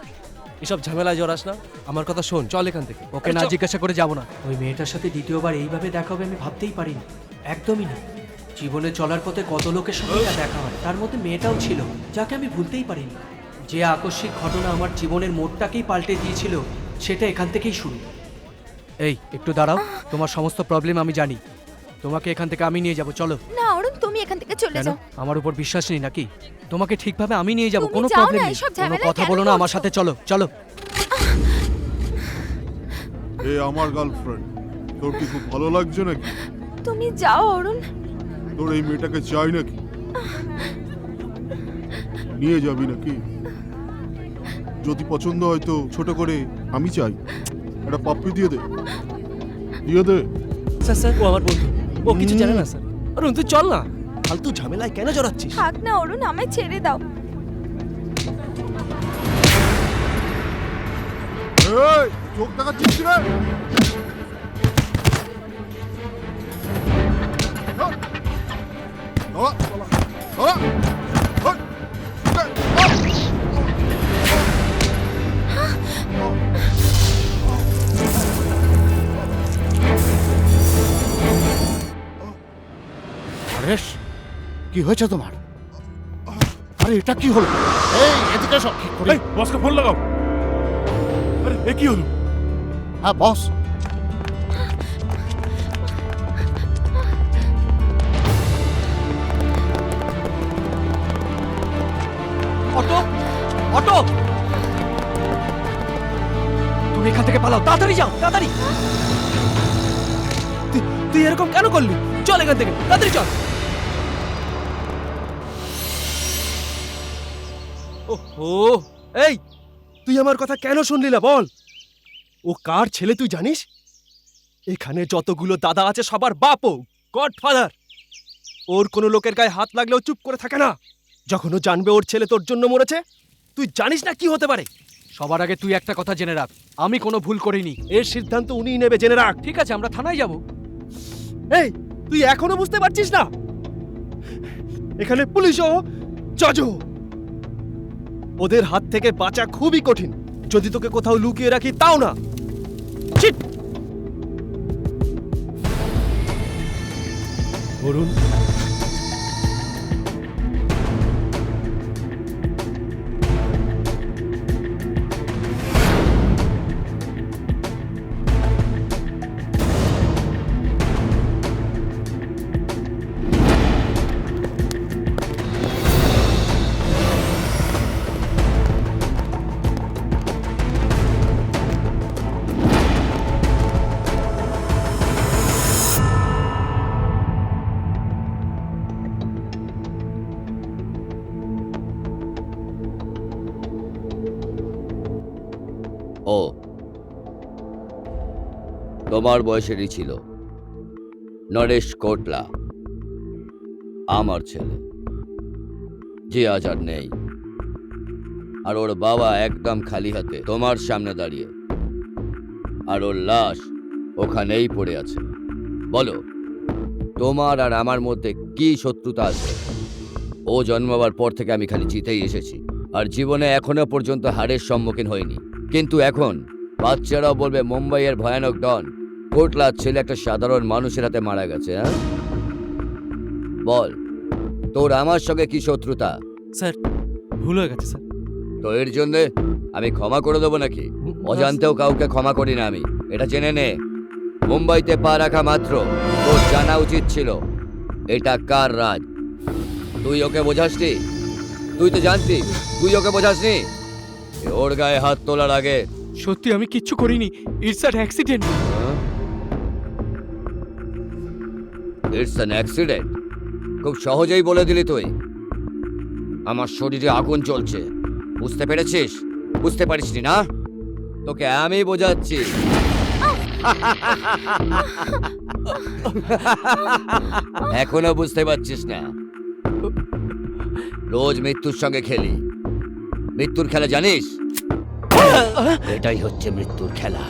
এসব ঝামেলায় জড়াস না। আমার কথা শোন, চল এখান থেকে। ওকে না জিজ্ঞাসা করে যাব না। ওই মেয়েটার সাথে দ্বিতীয়বার এইভাবে দেখা হবে আমি ভাবতেই পারিনি, একদমই না। জীবনে চলার পথে কত লোকের সঙ্গে যা দেখা হয়, তার মধ্যে মেয়েটাও ছিল, যাকে আমি ভুলতেই পারিনি। যে আকস্মিক ঘটনা আমার জীবনের মোড়টাকেই পাল্টে দিয়েছিল, সেটা এখান থেকেই শুরু। এই একটু দাঁড়াও, তোমার সমস্ত প্রবলেম আমি জানি, তোমাকে এখান থেকে আমি নিয়ে যাব, চলো। না অরুণ, তুমি এখান থেকে চলে কেন, যাও। আমার উপর বিশ্বাস নেই নাকি? তোমাকে ঠিকভাবে আমি নিয়ে যাব, তুমি কোনো যাও প্রবলেম না, নেই। এসব কোনো ঝামেলায় কথা কেন বলো না আমার পড়ছো? সাথে, চলো চলো। এ আমার গার্লফ্রেন্ড, তোর কি খুব ভালো লাগছে নাকি? তুমি যাও অরুণ। তোর এই মেয়েটাকে চাই নাকি? নিয়ে যাবি নাকি? যদি পছন্দ হয় তো ছোট করে আমি চাই, একটা পাপ্পি দিয়ে দে, দিয়ে দে। স্যার স্যার, ও আমার বন্ধু, ও কিছু জানে না স্যার। অরুণ তুই চল না, ফালতু ঝামেলায় কেন জড়াচ্ছিস? থাক না অরুণ, আমায় ছেড়ে দাও। এই, চোখ দেখাচ্ছিস রে? হরেশ, কি হয়েছে তোমার? আরে এটা কি হলো? এই এদিকে এসো। এই বসকে ফোন লাগাও। আরে এ কি হলো? হ্যাঁ বস, অটো, অটো, তুমি এখান থেকে পালাও, তাড়াতাড়ি যাও, তাড়াতাড়ি। তুই এরকম কেন করলি? চল এখান থেকে, তাড়াতাড়ি চল। ওহো, এই তুই আমার কথা কেন শুনলি না বল? ও কার ছেলে তুই জানিস? এখানে যতগুলো দাদা আছে সবার বাপও গডফাদার। ওর কোনো লোকের গায়ে হাত লাগলেও চুপ করে থাকে না। যখন ও জানবে ওর ছেলে তোর জন্য মরেছে, তুই জানিস না কি হতে পারে। সবার আগে তুই একটা কথা জেনে রাখ, আমি কোনো ভুল করিনি। এর সিদ্ধান্ত উনিই নেবে, জেনে রাখ। ঠিক আছে, আমরা থানায় যাব। এই তুই এখনো বুঝতে পারছিস না? এখানে পুলিশও, জজও। ওদের হাত থেকে বাঁচা খুবই কঠিন। যদি তোকে কোথাও লুকিয়ে রাখি তাও না। চিট। অরুণ, ও তোমার বয়সেরই ছিল, নরেশ কোটলা, আমার ছেলে, যে আজ আর নেই। আর ওর বাবা একদম খালি হাতে তোমার সামনে দাঁড়িয়ে, আর ওর লাশ ওখানেই পড়ে আছে। বলো, তোমার আর আমার মধ্যে কি শত্রুতা আছে? ও জন্মাবার পর থেকে আমি খালি জিতেই এসেছি, আর জীবনে এখনো পর্যন্ত হারের সম্মুখীন হইনি। কিন্তু এখন বাচ্চারাও বলবে মুম্বাইয়ের ভয়ানক ডন কোটলার ছেলে একটা সাধারণ মানুষের হাতে মারা গেছে। হ্যাঁ, বল, তোর আমার সঙ্গে কি শত্রুতা? স্যার ভুল হয়ে গেছে স্যার। তো এর জন্যে আমি ক্ষমা করে দেবো নাকি? অজান্তেও কাউকে ক্ষমা করি না আমি, এটা জেনে নে। মুম্বাইতে পা রাখা মাত্র তোর জানা উচিত ছিল এটা কার রাজ। তুই ওকে বোঝাসনি? তুই তো জানতি, তুই ওকে বোঝাসনি? ওর গায়ে হাত তোলার আগে সত্যি আমি কিচ্ছু করিনি, it's an accident. It's an accident? খুব সহজেই বলে দিলি তুই। আমার শরীরে আগুন জ্বলছে, বুঝতে পেরেছিস? বুঝতে পারিসনি না? তোকে আমি বোঝাচ্ছি। এখনো বুঝতে পারছিস না? রোজ মৃত্যুর সঙ্গে খেলি। মৃত্যুর খেলা জানিস? এটাই হচ্ছে মৃত্যুর খেলা।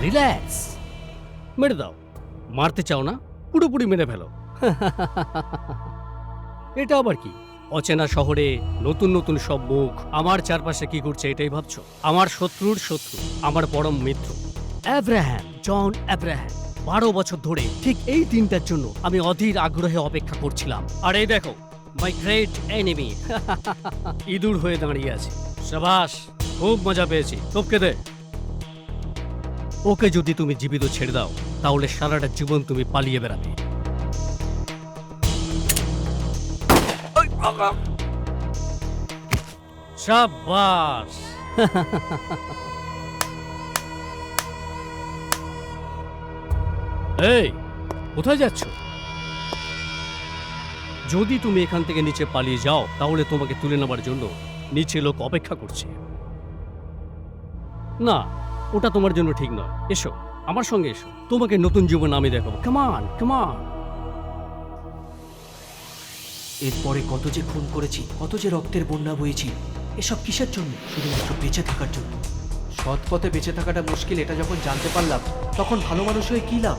রিল্যাক্স, মেরে দাও। মারতে চাও না? পুরোপুরি মেরে ফেলো। এটা আবার কি? অচেনা শহরে নতুন নতুন সব মুখ, আমার চারপাশে কি ঘটছে এটাই ভাবছো? আমার শত্রুর শত্রু, আমার পরম মিত্র অ্যাব্রাহাম, জন অ্যাব্রাহাম। 12 বছর ধরে ঠিক এই দিনটার জন্য আমি অধীর আগ্রহে অপেক্ষা করছিলাম। আর এই দেখো, মাই গ্রেট এনিমি ইঁদুর হয়ে দাঁড়িয়ে আছে। শাবাশ, খুব মজা পেয়েছি। টপকে দে। ওকে যদি তুমি জীবিত ছেড়ে দাও তাহলে সারাটা জীবন তুমি পালিয়ে বেড়াবে। শাবাশ। এই, কোথায় যাচ্ছ? যদি তুমি এখান থেকে নিচে পালিয়ে যাও তাহলে তোমাকে তুলে নেবার জন্য নিচে লোক অপেক্ষা করছে। না, ওটা তোমার জন্য ঠিক নয়। এসো, আমার সঙ্গে এসো, তোমাকে নতুন জীবন আমি দেখাবো। কামান কামান। এরপরে কত যে খুন করেছি, কত যে রক্তের বন্যা বয়েছি, এসব কিসের জন্য? শুধুমাত্র বেঁচে থাকার জন্য। সৎ পথে বেঁচে থাকাটা মুশকিল এটা যখন জানতে পারলাম, তখন ভালো মানুষ হয়ে কী লাভ?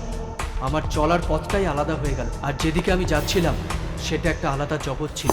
আমার চলার পথটাই আলাদা হয়ে গেল, আর যেদিকে আমি যাচ্ছিলাম সেটা একটা আলাদা জগৎ ছিল।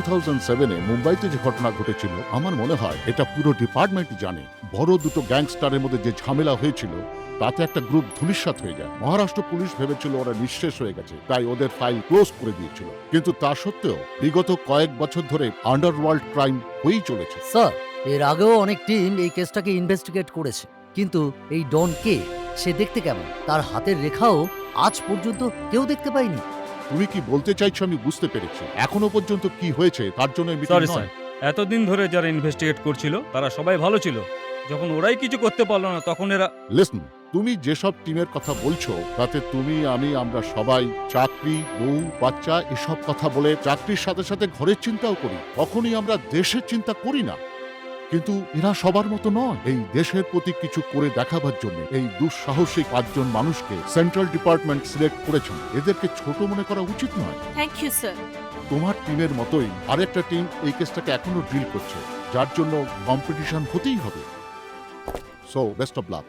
2007-এ মুম্বাইতে যে ঘটনা ঘটেছিল, আমার মনে হয় এটা পুরো ডিপার্টমেন্টই জানে। বড় দুটো গ্যাংস্টারের মধ্যে যে ঝামেলা হয়েছিল, তাতে একটা গ্রুপ ধূলিসাৎ হয়ে যায়। মহারাষ্ট্র পুলিশ ভেবেছিল ওরা নিঃশেষ হয়ে গেছে, তাই ওদের ফাইল ক্লোজ করে দিয়েছিল। কিন্তু তা সত্ত্বেও বিগত কয়েক বছর ধরে আন্ডারওয়ার্ল্ড ক্রাইম হয়েই চলেছে। স্যার, এর আগেও অনেক টিম এই কেসটাকে ইনভেস্টিগেট করেছে, কিন্তু এই ডন কে, সে দেখতে কেমন, তার হাতের রেখাও আজ পর্যন্ত কেউ দেখতে পায়নি। তুমি কি বলতে চাইছো আমি বুঝতে পেরেছি। এখনো পর্যন্ত কি হয়েছে তার জন্য সরি স্যার, এতদিন ধরে যারা ইনভেস্টিগেট করছিল তারা সবাই ভালো ছিল। যখন ওরাই কিছু করতে পারলো না, তখন এরা লিসন, তুমি যেসব টিমের কথা বলছো তাতে তুমি, আমি, আমরা সবাই চাকরি, বউ, বাচ্চা এসব কথা বলে চাকরির সাথে সাথে ঘরের চিন্তাও করি। কখনই আমরা দেশের চিন্তা করি না। কিন্তু এরা সবার মতো নয়। এই দেশের প্রতি কিছু করে দেখাবার জন্য এই দুঃসাহসিক 5 জন মানুষকে সেন্ট্রাল ডিপার্টমেন্ট সিলেক্ট করেছেন। এদেরকে ছোট মনে করা উচিত নয়। Thank you sir. তোমার টিমের মতোই আরেকটা টিম এই কেসটাকে এখনো ডিল করছে, যার জন্য কম্পিটিশন হতেই হবে। So best of luck.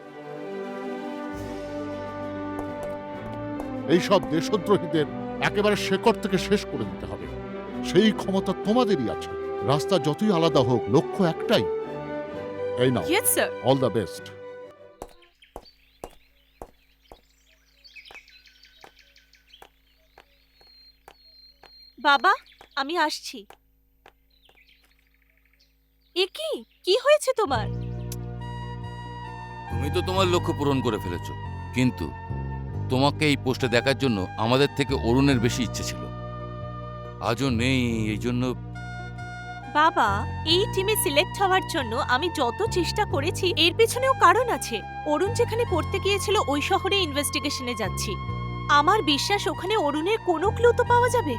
এইসব দেশদ্রোহীদের একেবারে শেকড় থেকে শেষ করে দিতে হবে। সেই ক্ষমতা তোমাদেরই আছে। রাস্তা যতই আলাদা হোক, লক্ষ্য একটাই। এই নাও, yes sir. All the best. বাবা, আমি আসছি। এ কি, কি হয়েছে তোমার? তুমি তো তোমার লক্ষ্য পূরণ করে ফেলেছো, কিন্তু তোমাকে এই পোস্টে দেখার জন্য আমাদের থেকে অরুণের বেশি ইচ্ছে ছিল। আজও নেই, এই জন্য। বাবা, এই টিমে সিলেক্ট হওয়ার জন্য আমি যত চেষ্টা করেছি, এর পেছনেও কারণ আছে। অরুণ যেখানে পড়তে গিয়েছিল ওই শহরে ইনভেস্টিগেশনে যাচ্ছি। আমার বিশ্বাস ওখানে অরুণের কোনো ক্লু তো পাওয়া যাবে।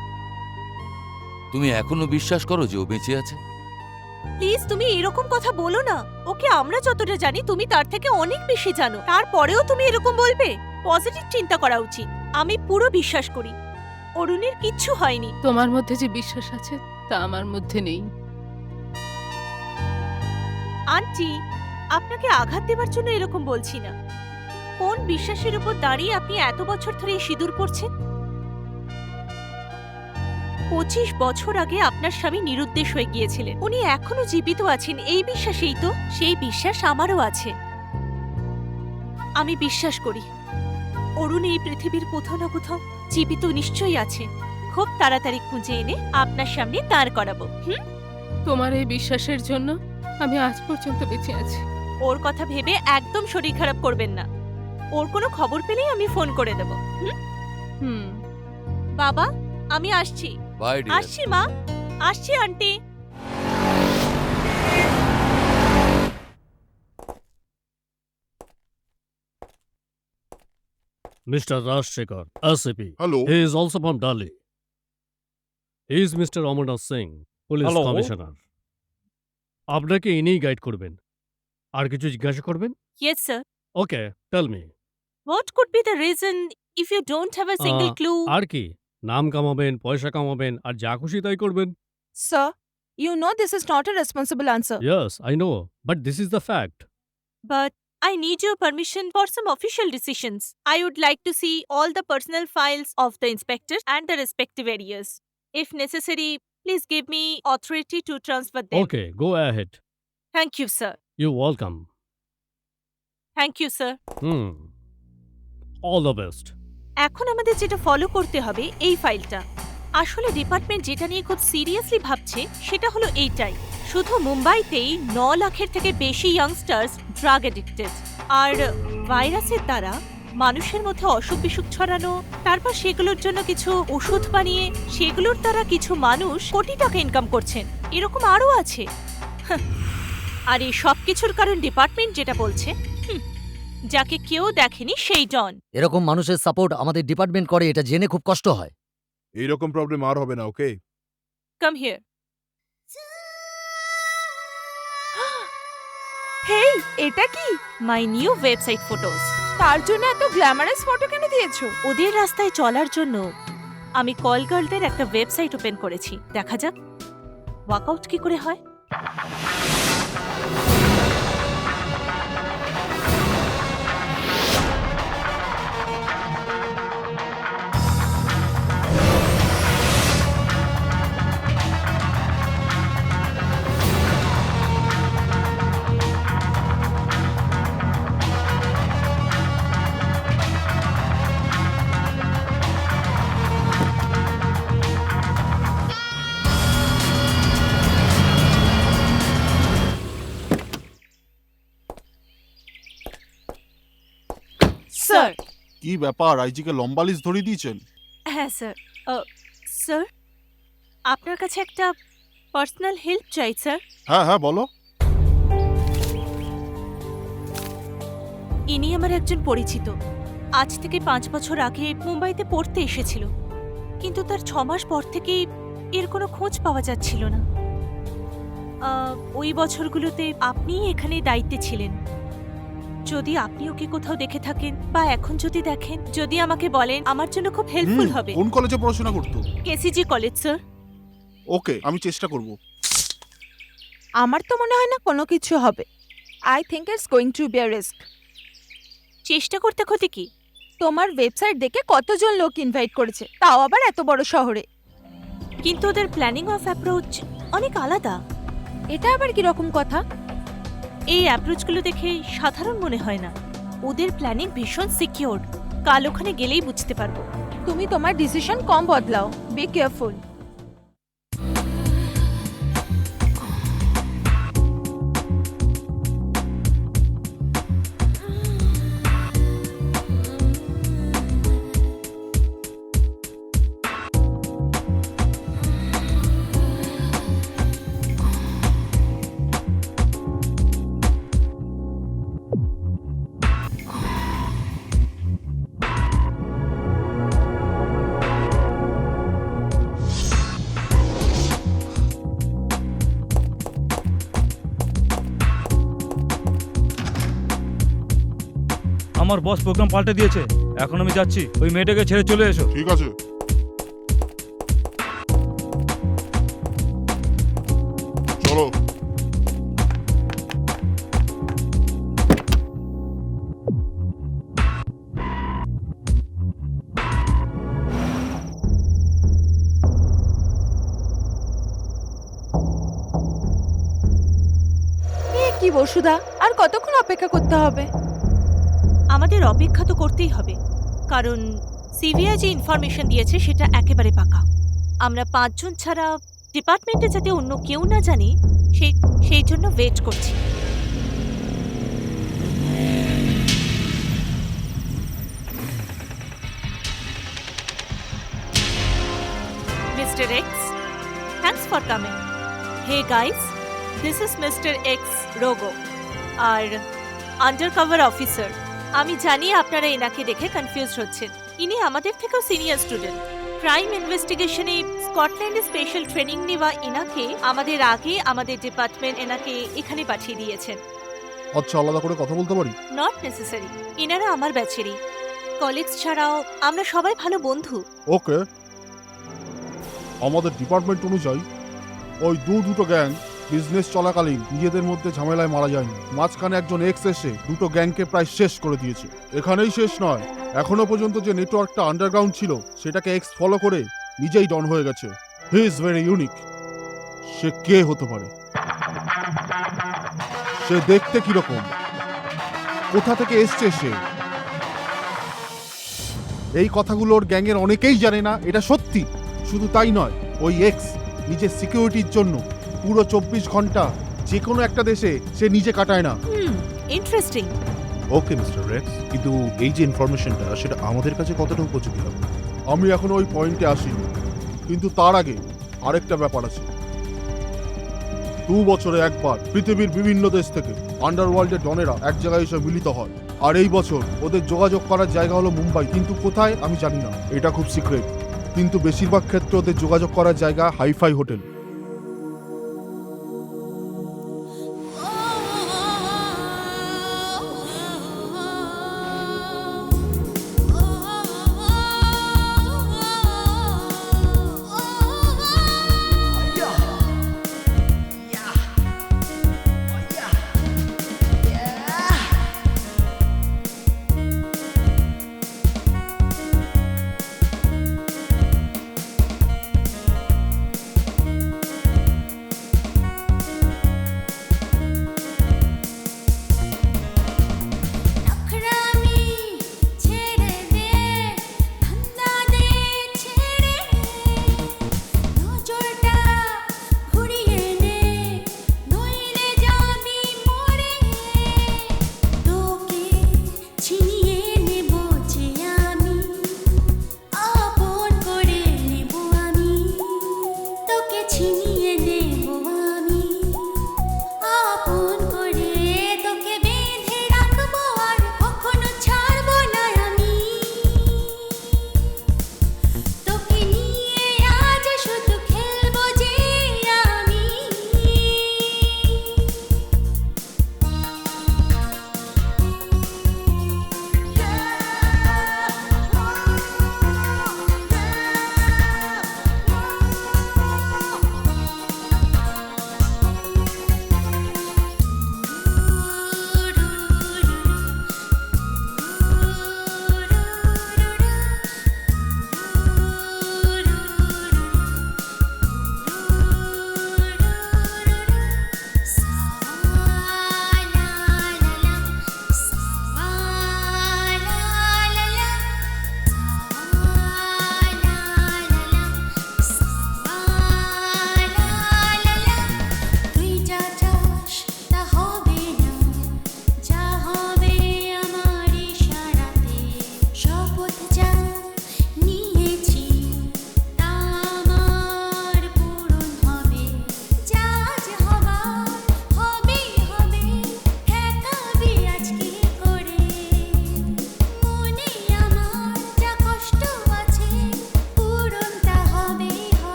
তুমি এখনো বিশ্বাস করো যে ও বেঁচে আছে? প্লিজ, তুমি এরকম কথা বলো না। ওকে আমরা যতটা জানি তুমি তার থেকে অনেক বেশি জানো, তারপরেও তুমি এরকম বলবে? পজিটিভ চিন্তা করা উচিত। আমি পুরো বিশ্বাস করি অরুণের কিচ্ছু হয়নি। তোমার মধ্যে যে বিশ্বাস আছে তা আমার মধ্যে নেই। আন্টি, আপনাকে আঘাত দেবার জন্য এরকম বলছি না। কোন বিশ্বাসের উপর দাঁড়িয়ে আপনি এত বছর ধরে এই সিঁদুর পরছেন? 25 বছর আগে আপনার স্বামী নিরুদ্দেশ হয়ে গিয়েছিলেন। উনি এখনো জীবিত আছেন এই বিশ্বাসেই তো। সেই বিশ্বাস আমারও আছে। আমি বিশ্বাস করি অরুণ এই পৃথিবীর কোথাও না কোথাও জীবিত নিশ্চয়ই আছে। খুব তাড়াতাড়ি খুঁজে এনে আপনার সামনে দাঁড় করাবো। তোমার এই বিশ্বাসের জন্য আমি আজ পর্যন্ত বেঁচে আছি। ওর কথা ভেবে একদম শরীর খারাপ করবেন না। ওর কোনো খবর পেলেই আমি ফোন করে দেব। বাবা, আমি আসছি। Bye dear. আসছি মা, আসছি aunty. Mr. Rajshekhar, SCP. Hello. He is also from Delhi. He is Mr. Amarnath Singh, Police Hello. Commissioner. আপনাকে ইনিই গাইড করবেন। আর কিছু জিজ্ঞাসা করবেন? Yes, sir. Okay, tell me. What could be the reason if you don't have a single clue? আর কি? নাম কামাবেন, পয়সা কামাবেন, আর যা খুশি তাই করবেন। Sir, you know this is not a responsible answer. Yes, I know, but this is the fact. But I need your permission for some official decisions. I would like to see all the personal files of the inspectors and the respective areas. If necessary, please give me authority to transfer them. Okay, go ahead. Thank you, sir. You're welcome. Thank you, sir. All the best. এখন আমাদের যেটা follow করতে হবে এই ফাইলটা। আসলে department যেটা নিয়ে খুব সিরিয়াসলি ভাবছে সেটা হলো এইটাই। শুধু মুম্বাইতেই 9 লাখের থেকে বেশি ইয়াংস্টার্স ড্রাগ এডিক্টেড। আর ভাইরাসের দ্বারা মানুষের মধ্যে অসুখ বিসুখ ছড়ানো, তারপর সেগুলোর জন্য কিছু ওষুধ বানিয়ে সেগুলোর দ্বারা কিছু মানুষ কোটি টাকা ইনকাম করছেন। এরকম আরও আছে। আর এই সব কিছুর কারণ ডিপার্টমেন্ট যেটা বলছে, যাকে কেউ দেখেনি সেই ডন। এরকম মানুষের সাপোর্ট আমাদের ডিপার্টমেন্ট করে, এটা জেনে খুব কষ্ট হয়। এইরকম প্রবলেম আর হবে না, ওকে? Come here. হেই, এটা কি? My new website photos. তার জন্য এত গ্ল্যামারাস ফটো কেন দিয়েছো? ওদের রাস্তায় চলার জন্য আমি কল গার্লদের একটা ওয়েবসাইট ওপেন করেছি। দেখা যাক ওয়ার্কআউট কি করে হয়। স্যার। কি ব্যাপার, আইজিকে লম্বা লিস্ট ধরিয়ে দিয়েছেন? হ্যাঁ স্যার। স্যার, আপনার কাছে একটা পার্সোনাল হেল্প চাই স্যার। হ্যাঁ হ্যাঁ বলো। ইনি আমার একজন পরিচিত। আজ থেকে 5 বছর আগে মুম্বাইতে পড়তে এসেছিল, কিন্তু তার 6 মাস পর থেকেই এর কোনো খোঁজ পাওয়া যাচ্ছিল না। ওই বছরগুলোতে আপনিই এখানে দায়িত্বে ছিলেন। যদি আপনি ওকে কোথাও দেখে থাকেন বা এখন যদি দেখেন, যদি আমাকে বলেন, আমার জন্য খুব হেল্পফুল হবে। কোন কলেজে পড়াশোনা করতো? কেসিজি কলেজ স্যার। ওকে, আমি চেষ্টা করব। আমার তো মনে হয় না কোনো কিছু হবে। I think it's going to be a risk. চেষ্টা করতে ক্ষতি কি? তোমার ওয়েবসাইট দেখে কতজন লোক ইনভাইট করেছে, তাও আবার এত বড় শহরে। কিন্তু ওদের প্ল্যানিং অফ অ্যাপ্রোচ অনেক আলাদা। এটা আবার কি রকম কথা? এই অ্যাপ্রোচগুলো দেখে সাধারণ মনে হয় না। ওদের প্ল্যানিং ভীষণ সিকিউরড। কাল ওখানে গেলেই বুঝতে পারবো। তুমি তোমার ডিসিশন কম বদলাও। Be careful. আমার বস প্রোগ্রাম পাল্টে দিয়েছে, এখন আমি যাচ্ছি। ওই মেয়েটাকে ছেড়ে চলে এসো। ঠিক আছে। চলো। কি বসুধা, আর কতক্ষণ অপেক্ষা করতে হবে? আমাদের অপেক্ষা তো করতেই হবে, কারণ সিভিআই যে ইনফরমেশন দিয়েছে সেটা একেবারে পাকা। আমরা 5 জন ছাড়া ডিপার্টমেন্টে যাতে অন্য কেউ না জানে, সেই জন্য ওয়েট করছি। Mister X, thanks for coming. Hey guys, this is mister X Rogo, our undercover officer. আমি জানি আপনারা এনাকে দেখে কনফিউজ হচ্ছেন। ইনি আমাদের থেকেও সিনিয়র স্টুডেন্ট। ক্রাইম ইনভেস্টিগেশনে স্কটল্যান্ডে স্পেশাল ট্রেনিং নেওয়া ইনাকে আমাদের আগে আমাদের ডিপার্টমেন্ট এনাকে এখানে পাঠিয়ে দিয়েছেন। আচ্ছা, আলাদা করে কথা বলতে পারি? নট নেসেসারি, ইনারা আমার ব্যাচেরই। কলিগস ছাড়াও আমরা সবাই ভালো বন্ধু। ওকে। আমাদের ডিপার্টমেন্ট অনুযায়ী ওই দুটো গ্যাং বিজনেস চলাকালীন নিজেদের মধ্যে ঝামেলায় মারা যায়নি। মাঝখানে একজন এক্স এসে দুটো গ্যাংকে প্রায় শেষ করে দিয়েছে। এখানেই শেষ নয়, এখনো পর্যন্ত যে নেটওয়ার্কটা আন্ডারগ্রাউন্ড ছিল সেটাকে এক্স ফলো করে নিজেই ডন হয়ে গেছে। He is very unique. সে কে হতে পারে? সে দেখতে কিরকম? কোথা থেকে এসছে সে? এই কথাগুলো ওর গ্যাংয়ের অনেকেই জানে না, এটা সত্যি। শুধু তাই নয়, ওই এক্স নিজের সিকিউরিটির জন্য পুরো 24 ঘন্টা যে কোনো একটা দেশে সে নিজে কাটায় না। ইন্টারেস্টিং। ওকে মিস্টার রেক্স, কিন্তু এই যে ইনফরমেশনটা সেটা আমাদের কাছে কতটা উপযোগী হবে? আমি এখন ওই পয়েন্টে আসিনি, কিন্তু তার আগে আরেকটা ব্যাপার আছে। 2 বছরে একবার পৃথিবীর বিভিন্ন দেশ থেকে আন্ডারওয়ার্ল্ডের ডনেরা এক জায়গায় এসে মিলিত হয়। আর এই বছর ওদের যোগাযোগ করার জায়গা হলো মুম্বাই, কিন্তু কোথায় আমি জানি না, এটা খুব সিক্রেট। কিন্তু বেশিরভাগ ক্ষেত্রে ওদের যোগাযোগ করার জায়গা হাইফাই হোটেল।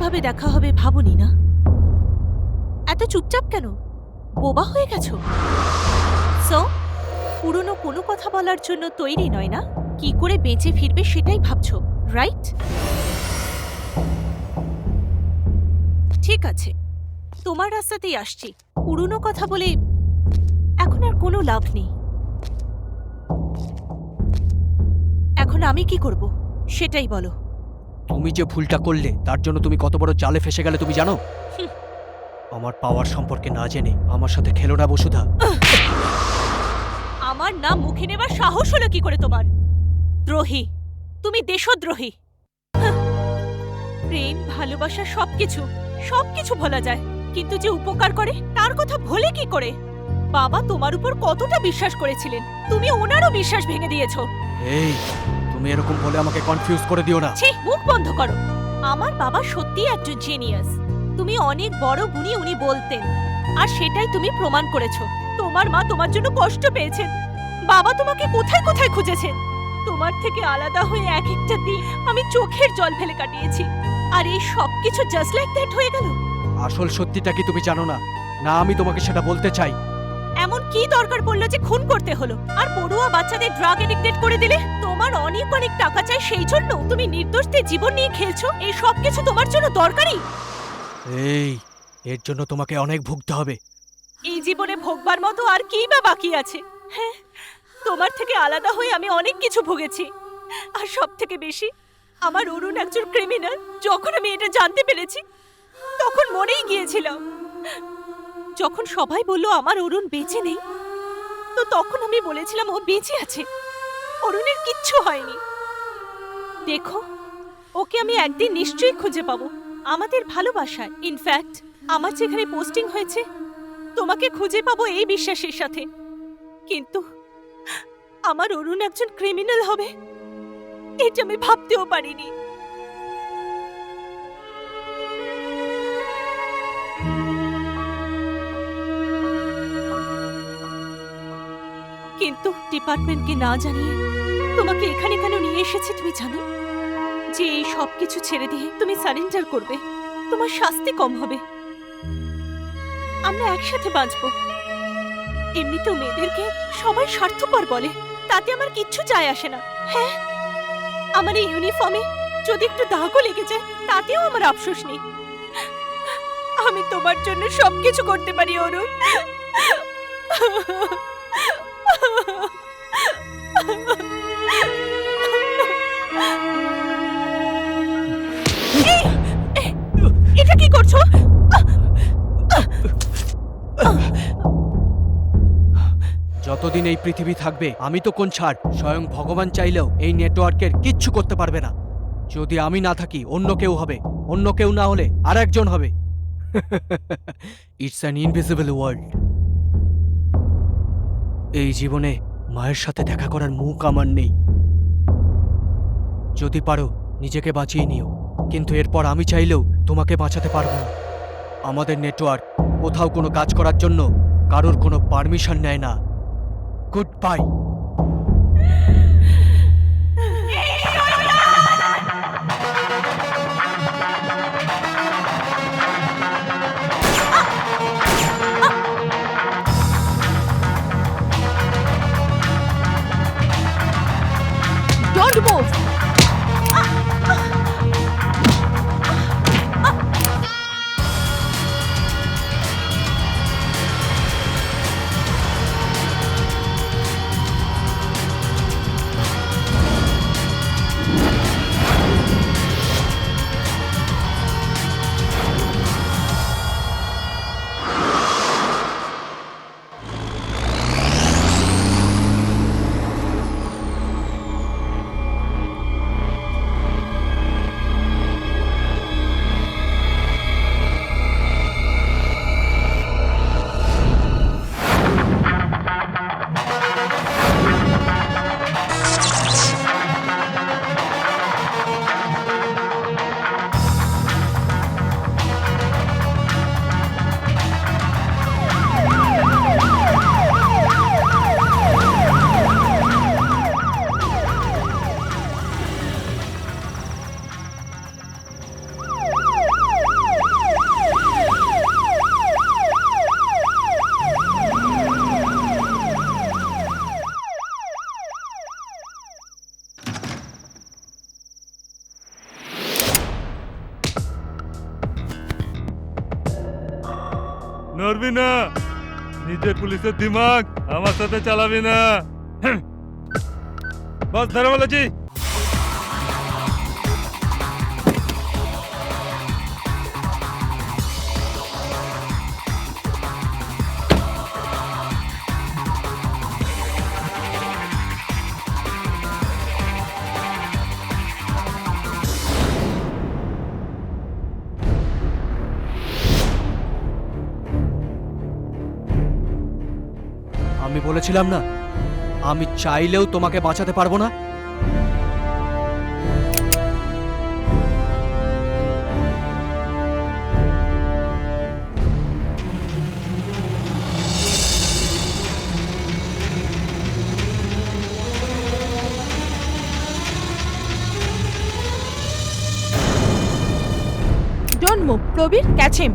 এভাবে দেখা হবে ভাবুনি না? এত চুপচাপ কেন? বোবা হয়ে গেছো? সো পুরনো কোনো কথা বলার জন্য তৈরি নয় না? কি করে বেঁচে ফিরবে সেটাই ভাবছো, রাইট? ঠিক আছে, তোমার রাস্তাতেই আসছি। পুরনো কথা বলে এখন আর কোনো লাভ নেই। এখন আমি কি করব সেটাই বলো। তুমি যে ভুলটা করলে তার জন্য তুমি কত বড় জালে ফেসে গেলে তুমি জানো? আমার পাওয়ার সম্পর্কে না জেনে আমার সাথে খেলো না বসুধা। আমার নাম মুখে নেবার সাহস হলো কি করে তোমার? দ্রোহী, তুমি দেশদ্রোহী। হাহ। প্রেম, ভালোবাসা সবকিছু ভোলা যায়, কিন্তু যে উপকার করে তার কথা ভোলে কি করে? বাবা তোমার উপর কতটা বিশ্বাস করেছিলেন, তুমি ওনারও বিশ্বাস ভেঙে দিয়েছো। এই, তুমি এরকম বলে আমাকে কনফিউজ করে দিও না। ছি, মুখ বন্ধ করো। আমার বাবা সত্যিই একজন জিনিয়াস। তুমি অনেক বড় গুণী উনি বলতেন, আর সেটাই তুমি প্রমাণ করেছো। তোমার মা তোমার জন্য কষ্ট পেয়েছেন, বাবা তোমাকে কোথায় কোথায় খুঁজেছেন। তোমার থেকে আলাদা হয়ে এক একটা দিন আমি চোখের জল ফেলে কাটিয়েছি, আর এই সবকিছু জাস্ট লাইক দ্যাট হয়ে গেল। আসল সত্যিটা কি তুমি জানো না? না আমি তোমাকে সেটা বলতে চাই। এমন কি দরকার পড়লো যে খুন করতে হলো, আর পড়ুয়া বাচ্চাদের ড্রাগ এডিক্টেড করে দিলে? তোমার অনেক অনেক টাকা চাই, সেই জন্য তুমি নির্দোষদের জীবন নিয়ে খেলছো। এই সবকিছু তোমার জন্য দরকারি? এই, এর জন্য তোমাকে অনেক ভুগতে হবে। এই জীবনে ভোগবার মতো আর কি বা বাকি আছে? হ্যাঁ, তোমার থেকে আলাদা হয়ে আমি অনেক কিছু ভুগেছি, আর সব থেকে বেশি আমার অরুণ একজন ক্রিমিনাল। যখন আমি এটা জানতে পেরেছি তখন মরেই গিয়েছিলাম। যখন সবাই বলল আমার অরুণ বেঁচে নেই, তো তখন আমি বলেছিলাম ও বেঁচে আছে, অরুণের কিচ্ছু হয়নি। দেখো, ওকে আমি একদিন নিশ্চয়ই খুঁজে পাবো, আমাদের ভালোবাসায়। ইনফ্যাক্ট আমার যেখানে পোস্টিং হয়েছে তোমাকে খুঁজে পাবো এই বিশ্বাসের সাথে। কিন্তু আমার অরুণ একজন ক্রিমিনাল হবে এটা আমি ভাবতেও পারিনি। কিন্তু ডিপার্টমেন্টকে না জানিয়ে তোমাকে এখানে কেন নিয়ে এসেছি তুমি জানো? যে এই সবকিছু ছেড়ে দিয়ে তুমি সারেন্ডার করবে, তোমার শাস্তি কম হবে, আমরা একসাথে বাঁচবো। এমনিতেও মেয়েদেরকে সবাই স্বার্থপর বলে, তাতে আমার কিচ্ছু যায় আসে না। হ্যাঁ, আমার এই ইউনিফর্মে যদি একটু দাগও লেগে যায় তাতেও আমার আফসোস নেই। আমি তোমার জন্য সবকিছু করতে পারি অরুণ। এটা কি করছো? যতদিন এই পৃথিবী থাকবে আমি তো কোন ছাড়, স্বয়ং ভগবান চাইলেও এই নেটওয়ার্কের কিচ্ছু করতে পারবে না। যদি আমি না থাকি অন্য কেউ হবে, অন্য কেউ না হলে আর একজন হবে। It's an invisible world. এই জীবনে মায়ের সাথে দেখা করার মুখ আমার নেই। যদি পারো নিজেকে বাঁচিয়ে নিও, কিন্তু এরপর আমি চাইলেও তোমাকে বাঁচাতে পারবো না। আমাদের নেটওয়ার্ক কোথাও কোনো কাজ করার জন্য কারোর কোনো পারমিশন নেয় না। Good bye. Don't move! নড়বি না, নিজের পুলিশের দিমাগ আমার সাথে চালাবি না। বস ধরে বলেছি। আমি বলেছিলাম না, আমি চাইলেও তোমাকে বাঁচাতে পারবো না। Don't move. Probir, catch him.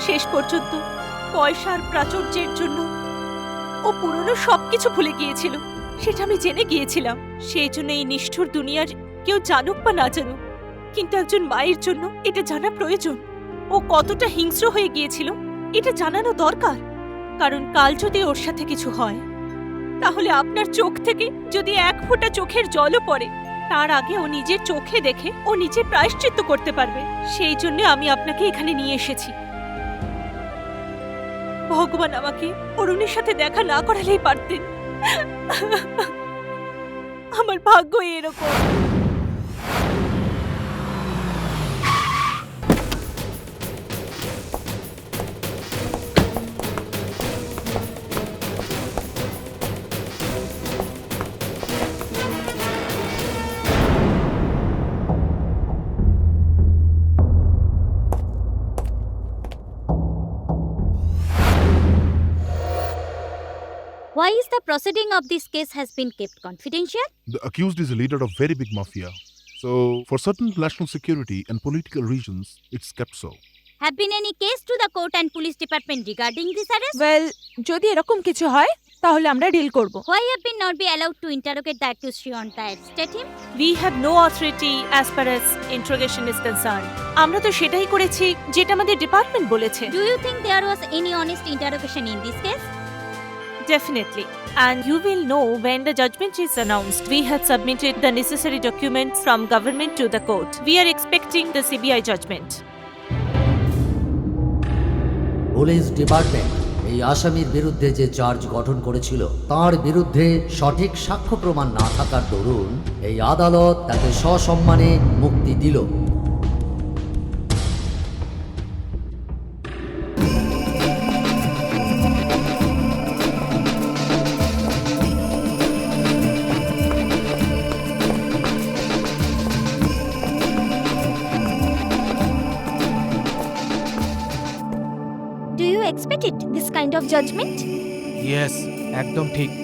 শেষ পর্যন্ত পয়সার প্রাচুর্যের জন্য ও পুরনো সবকিছু ভুলে গিয়েছিল, সেটা আমি জেনে গিয়েছিলাম। সেই জন্য এই নিষ্ঠুর দুনিয়ার কেউ জানুক বা না জানুক, কিন্তু একজন মায়ের জন্য এটা জানা প্রয়োজন। ও কতটা হিংস্র হয়ে গিয়েছিল এটা জানানো দরকার, কারণ কাল যদি ওর সাথে কিছু হয় তাহলে আপনার চোখ থেকে যদি এক ফোঁটা চোখের জলও পড়ে, তার আগে ও নিজের চোখে দেখে ও নিজে প্রায়শ্চিত্ত করতে পারবে। সেই জন্য আমি আপনাকে এখানে নিয়ে এসেছি। ভগবান আমাকে অরুণের সাথে দেখা না করালেই পারতেন। আমার ভাগ্য এরকম। Why is the proceeding of this case has been kept confidential? The accused is a leader of very big mafia. So, for certain national security and political reasons, it's kept so. Have been any case to the court and police department regarding this arrest? Well, যদি এরকম কিছু হয় তাহলে আমরা deal করব। Why have been not be allowed to interrogate the accused Shrianta and state him? We have no authority as far as interrogation is concerned. আমরা তো সেটাই করেছি যেটা আমাদের ডিপার্টমেন্ট বলেছে। Do you think there was any honest interrogation in this case? Definitely. And you will know when the judgment is announced. We have submitted the necessary documents from government to the court. We are expecting the CBI judgment. Police department এই আসামির বিরুদ্ধে যে charge গঠন করেছিল তার বিরুদ্ধে সঠিক সাক্ষ্য প্রমাণ না থাকার দরুন এই আদালত তাকে সসম্মানে মুক্তি দিল। Kind of judgement? ইয়েস, একদম ঠিক।